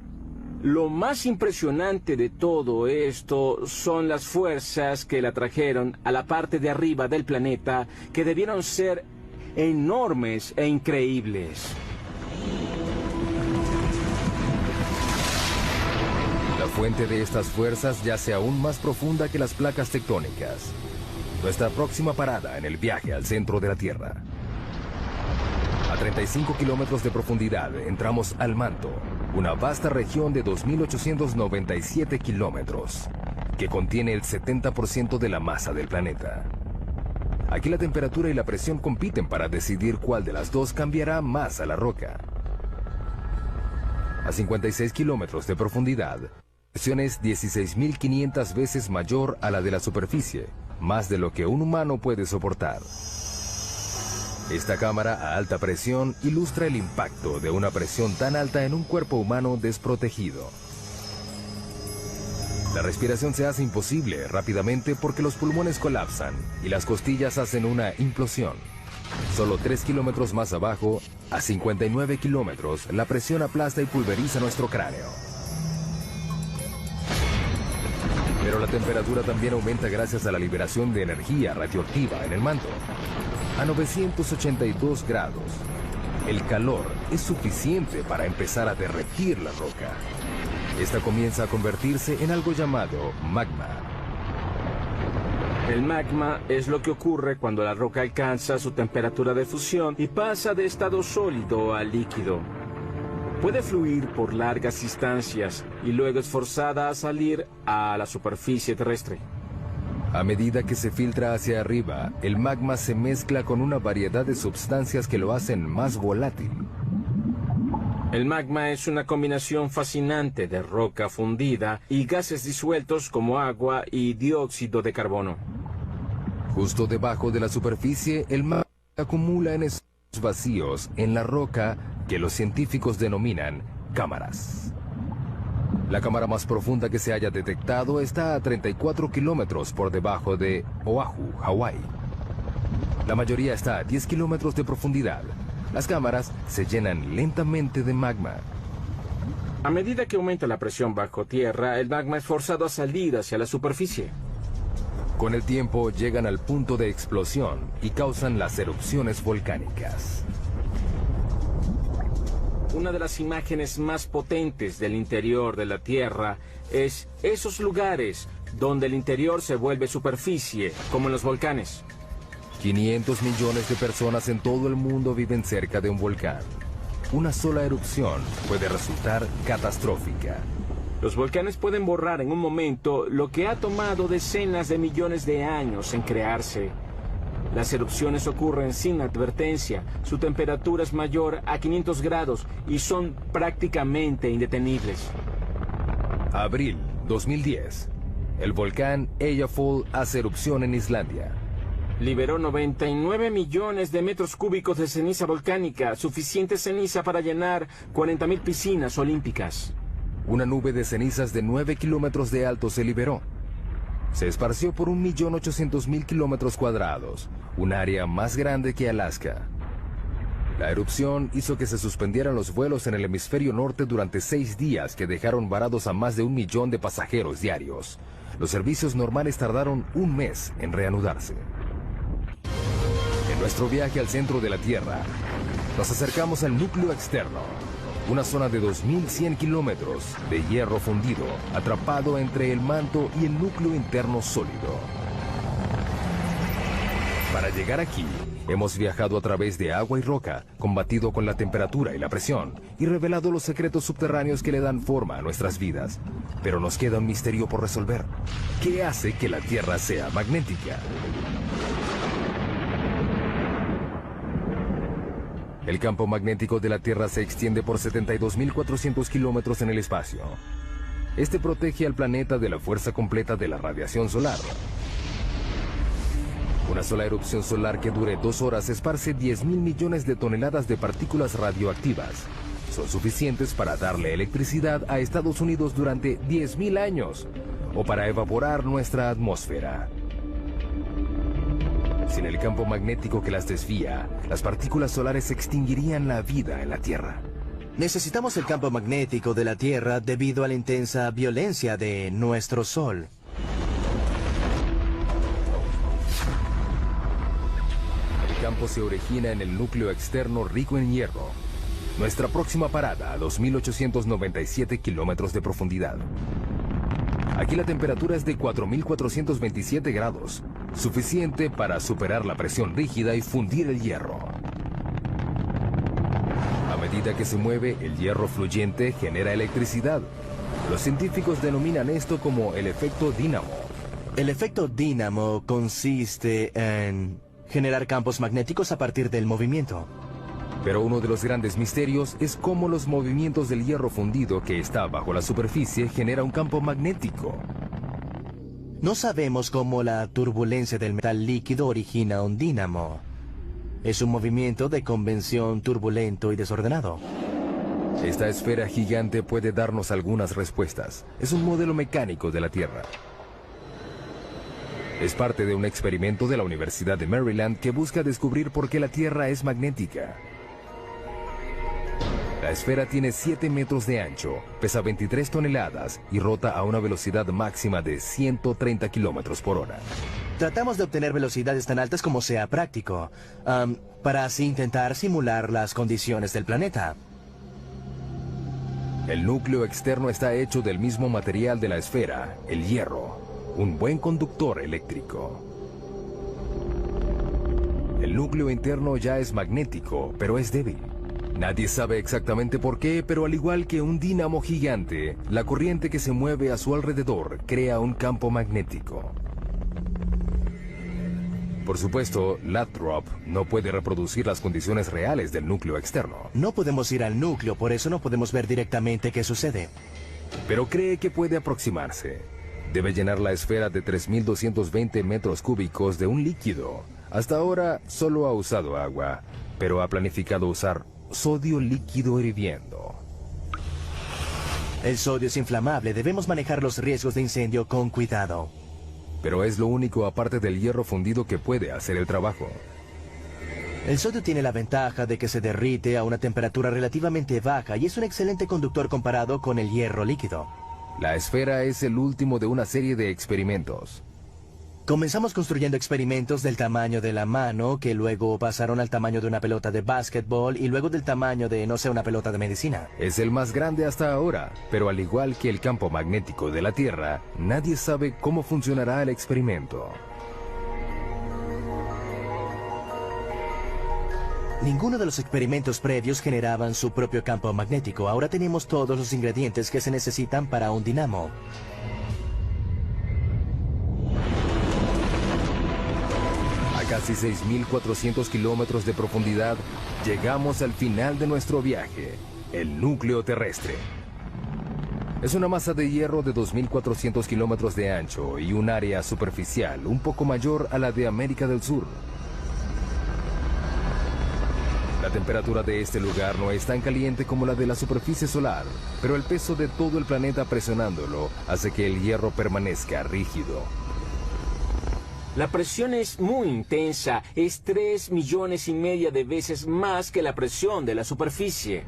Lo más impresionante de todo esto son las fuerzas que la trajeron a la parte de arriba del planeta, que debieron ser enormes e increíbles. La fuente de estas fuerzas yace aún más profunda que las placas tectónicas. Nuestra próxima parada en el viaje al centro de la Tierra. A 35 kilómetros de profundidad entramos al manto, una vasta región de 2.897 kilómetros, que contiene el 70% de la masa del planeta. Aquí la temperatura y la presión compiten para decidir cuál de las dos cambiará más a la roca. A 56 kilómetros de profundidad, la presión es 16.500 veces mayor a la de la superficie, más de lo que un humano puede soportar. Esta cámara a alta presión ilustra el impacto de una presión tan alta en un cuerpo humano desprotegido. La respiración se hace imposible rápidamente porque los pulmones colapsan y las costillas hacen una implosión. Solo 3 kilómetros más abajo, a 59 kilómetros, la presión aplasta y pulveriza nuestro cráneo. Pero la temperatura también aumenta gracias a la liberación de energía radioactiva en el manto. A 982 grados, el calor es suficiente para empezar a derretir la roca. Esta comienza a convertirse en algo llamado magma. El magma es lo que ocurre cuando la roca alcanza su temperatura de fusión y pasa de estado sólido a líquido. Puede fluir por largas distancias y luego es forzada a salir a la superficie terrestre. A medida que se filtra hacia arriba, el magma se mezcla con una variedad de sustancias que lo hacen más volátil. El magma es una combinación fascinante de roca fundida y gases disueltos como agua y dióxido de carbono. Justo debajo de la superficie, el magma se acumula en esos vacíos en la roca que los científicos denominan cámaras. La cámara más profunda que se haya detectado está a 34 kilómetros por debajo de Oahu, Hawái. La mayoría está a 10 kilómetros de profundidad. Las cámaras se llenan lentamente de magma. A medida que aumenta la presión bajo tierra, el magma es forzado a salir hacia la superficie. Con el tiempo llegan al punto de explosión y causan las erupciones volcánicas. Una de las imágenes más potentes del interior de la Tierra es esos lugares donde el interior se vuelve superficie, como en los volcanes. 500 millones de personas en todo el mundo viven cerca de un volcán. Una sola erupción puede resultar catastrófica. Los volcanes pueden borrar en un momento lo que ha tomado decenas de millones de años en crearse. Las erupciones ocurren sin advertencia, su temperatura es mayor a 500 grados y son prácticamente indetenibles. Abril 2010. El volcán Eyjafjall hace erupción en Islandia. Liberó 99 millones de metros cúbicos de ceniza volcánica, suficiente ceniza para llenar 40.000 piscinas olímpicas. Una nube de cenizas de 9 kilómetros de alto se liberó. Se esparció por 1.800.000 kilómetros cuadrados, un área más grande que Alaska. La erupción hizo que se suspendieran los vuelos en el hemisferio norte durante 6 días que dejaron varados a más de 1 millón de pasajeros diarios. Los servicios normales tardaron un mes en reanudarse. En nuestro viaje al centro de la Tierra, nos acercamos al núcleo externo, una zona de 2.100 kilómetros de hierro fundido, atrapado entre el manto y el núcleo interno sólido. Para llegar aquí, hemos viajado a través de agua y roca, combatido con la temperatura y la presión, y revelado los secretos subterráneos que le dan forma a nuestras vidas. Pero nos queda un misterio por resolver. ¿Qué hace que la Tierra sea magnética? El campo magnético de la Tierra se extiende por 72.400 kilómetros en el espacio. Este protege al planeta de la fuerza completa de la radiación solar. Una sola erupción solar que dure 2 horas esparce 10.000 millones de toneladas de partículas radioactivas. Son suficientes para darle electricidad a Estados Unidos durante 10.000 años, o para evaporar nuestra atmósfera. Sin el campo magnético que las desvía, las partículas solares extinguirían la vida en la Tierra. Necesitamos el campo magnético de la Tierra debido a la intensa violencia de nuestro Sol. El campo se origina en el núcleo externo rico en hierro. Nuestra próxima parada a 2.897 kilómetros de profundidad. Aquí la temperatura es de 4.427 grados, suficiente para superar la presión rígida y fundir el hierro. A medida que se mueve, el hierro fluyente genera electricidad. Los científicos denominan esto como el efecto dínamo. El efecto dínamo consiste en generar campos magnéticos a partir del movimiento. Pero uno de los grandes misterios es cómo los movimientos del hierro fundido que está bajo la superficie genera un campo magnético. No sabemos cómo la turbulencia del metal líquido origina un dínamo. Es un movimiento de convención turbulento y desordenado. Esta esfera gigante puede darnos algunas respuestas. Es un modelo mecánico de la Tierra. Es parte de un experimento de la Universidad de Maryland que busca descubrir por qué la Tierra es magnética. La esfera tiene 7 metros de ancho, pesa 23 toneladas y rota a una velocidad máxima de 130 kilómetros por hora. Tratamos de obtener velocidades tan altas como sea práctico, para así intentar simular las condiciones del planeta. El núcleo externo está hecho del mismo material de la esfera, el hierro, un buen conductor eléctrico. El núcleo interno ya es magnético, pero es débil. Nadie sabe exactamente por qué, pero al igual que un dínamo gigante, la corriente que se mueve a su alrededor crea un campo magnético. Por supuesto, Lathrop no puede reproducir las condiciones reales del núcleo externo. No podemos ir al núcleo, por eso no podemos ver directamente qué sucede. Pero cree que puede aproximarse. Debe llenar la esfera de 3.220 metros cúbicos de un líquido. Hasta ahora solo ha usado agua, pero ha planificado usar sodio líquido hirviendo. El sodio es inflamable, debemos manejar los riesgos de incendio con cuidado. Pero es lo único aparte del hierro fundido que puede hacer el trabajo. El sodio tiene la ventaja de que se derrite a una temperatura relativamente baja y es un excelente conductor comparado con el hierro líquido. La esfera es el último de una serie de experimentos. Comenzamos construyendo experimentos del tamaño de la mano, que luego pasaron al tamaño de una pelota de básquetbol y luego del tamaño de, no sé, una pelota de medicina. Es el más grande hasta ahora, pero al igual que el campo magnético de la Tierra, nadie sabe cómo funcionará el experimento. Ninguno de los experimentos previos generaban su propio campo magnético. Ahora tenemos todos los ingredientes que se necesitan para un dinamo. Casi 6.400 kilómetros de profundidad, llegamos al final de nuestro viaje, el núcleo terrestre. Es una masa de hierro de 2.400 kilómetros de ancho y un área superficial un poco mayor a la de América del Sur. La temperatura de este lugar no es tan caliente como la de la superficie solar, pero el peso de todo el planeta presionándolo hace que el hierro permanezca rígido. La presión es muy intensa, es 3,5 millones de veces más que la presión de la superficie.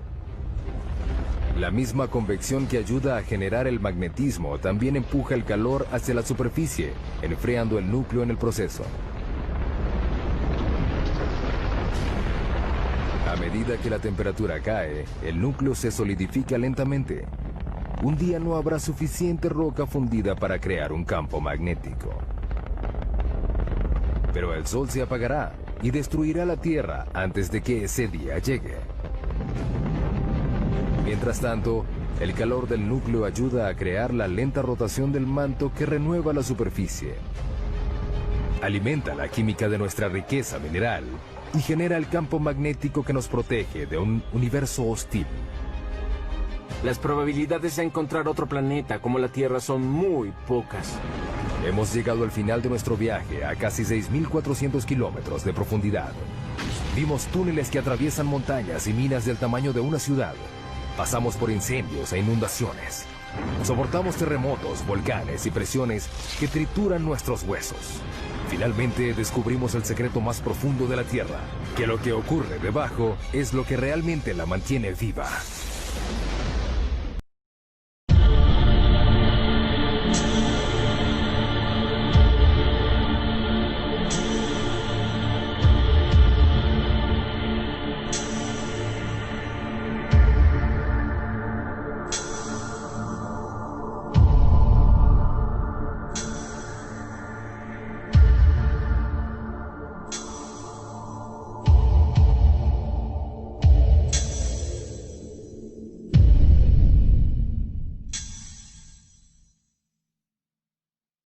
La misma convección que ayuda a generar el magnetismo también empuja el calor hacia la superficie, enfriando el núcleo en el proceso. A medida que la temperatura cae, el núcleo se solidifica lentamente. Un día no habrá suficiente roca fundida para crear un campo magnético. Pero el sol se apagará y destruirá la Tierra antes de que ese día llegue. Mientras tanto, el calor del núcleo ayuda a crear la lenta rotación del manto que renueva la superficie. Alimenta la química de nuestra riqueza mineral y genera el campo magnético que nos protege de un universo hostil. Las probabilidades de encontrar otro planeta como la Tierra son muy pocas. Hemos llegado al final de nuestro viaje a casi 6.400 kilómetros de profundidad. Vimos túneles que atraviesan montañas y minas del tamaño de una ciudad. Pasamos por incendios e inundaciones. Soportamos terremotos, volcanes y presiones que trituran nuestros huesos. Finalmente descubrimos el secreto más profundo de la Tierra, que lo que ocurre debajo es lo que realmente la mantiene viva.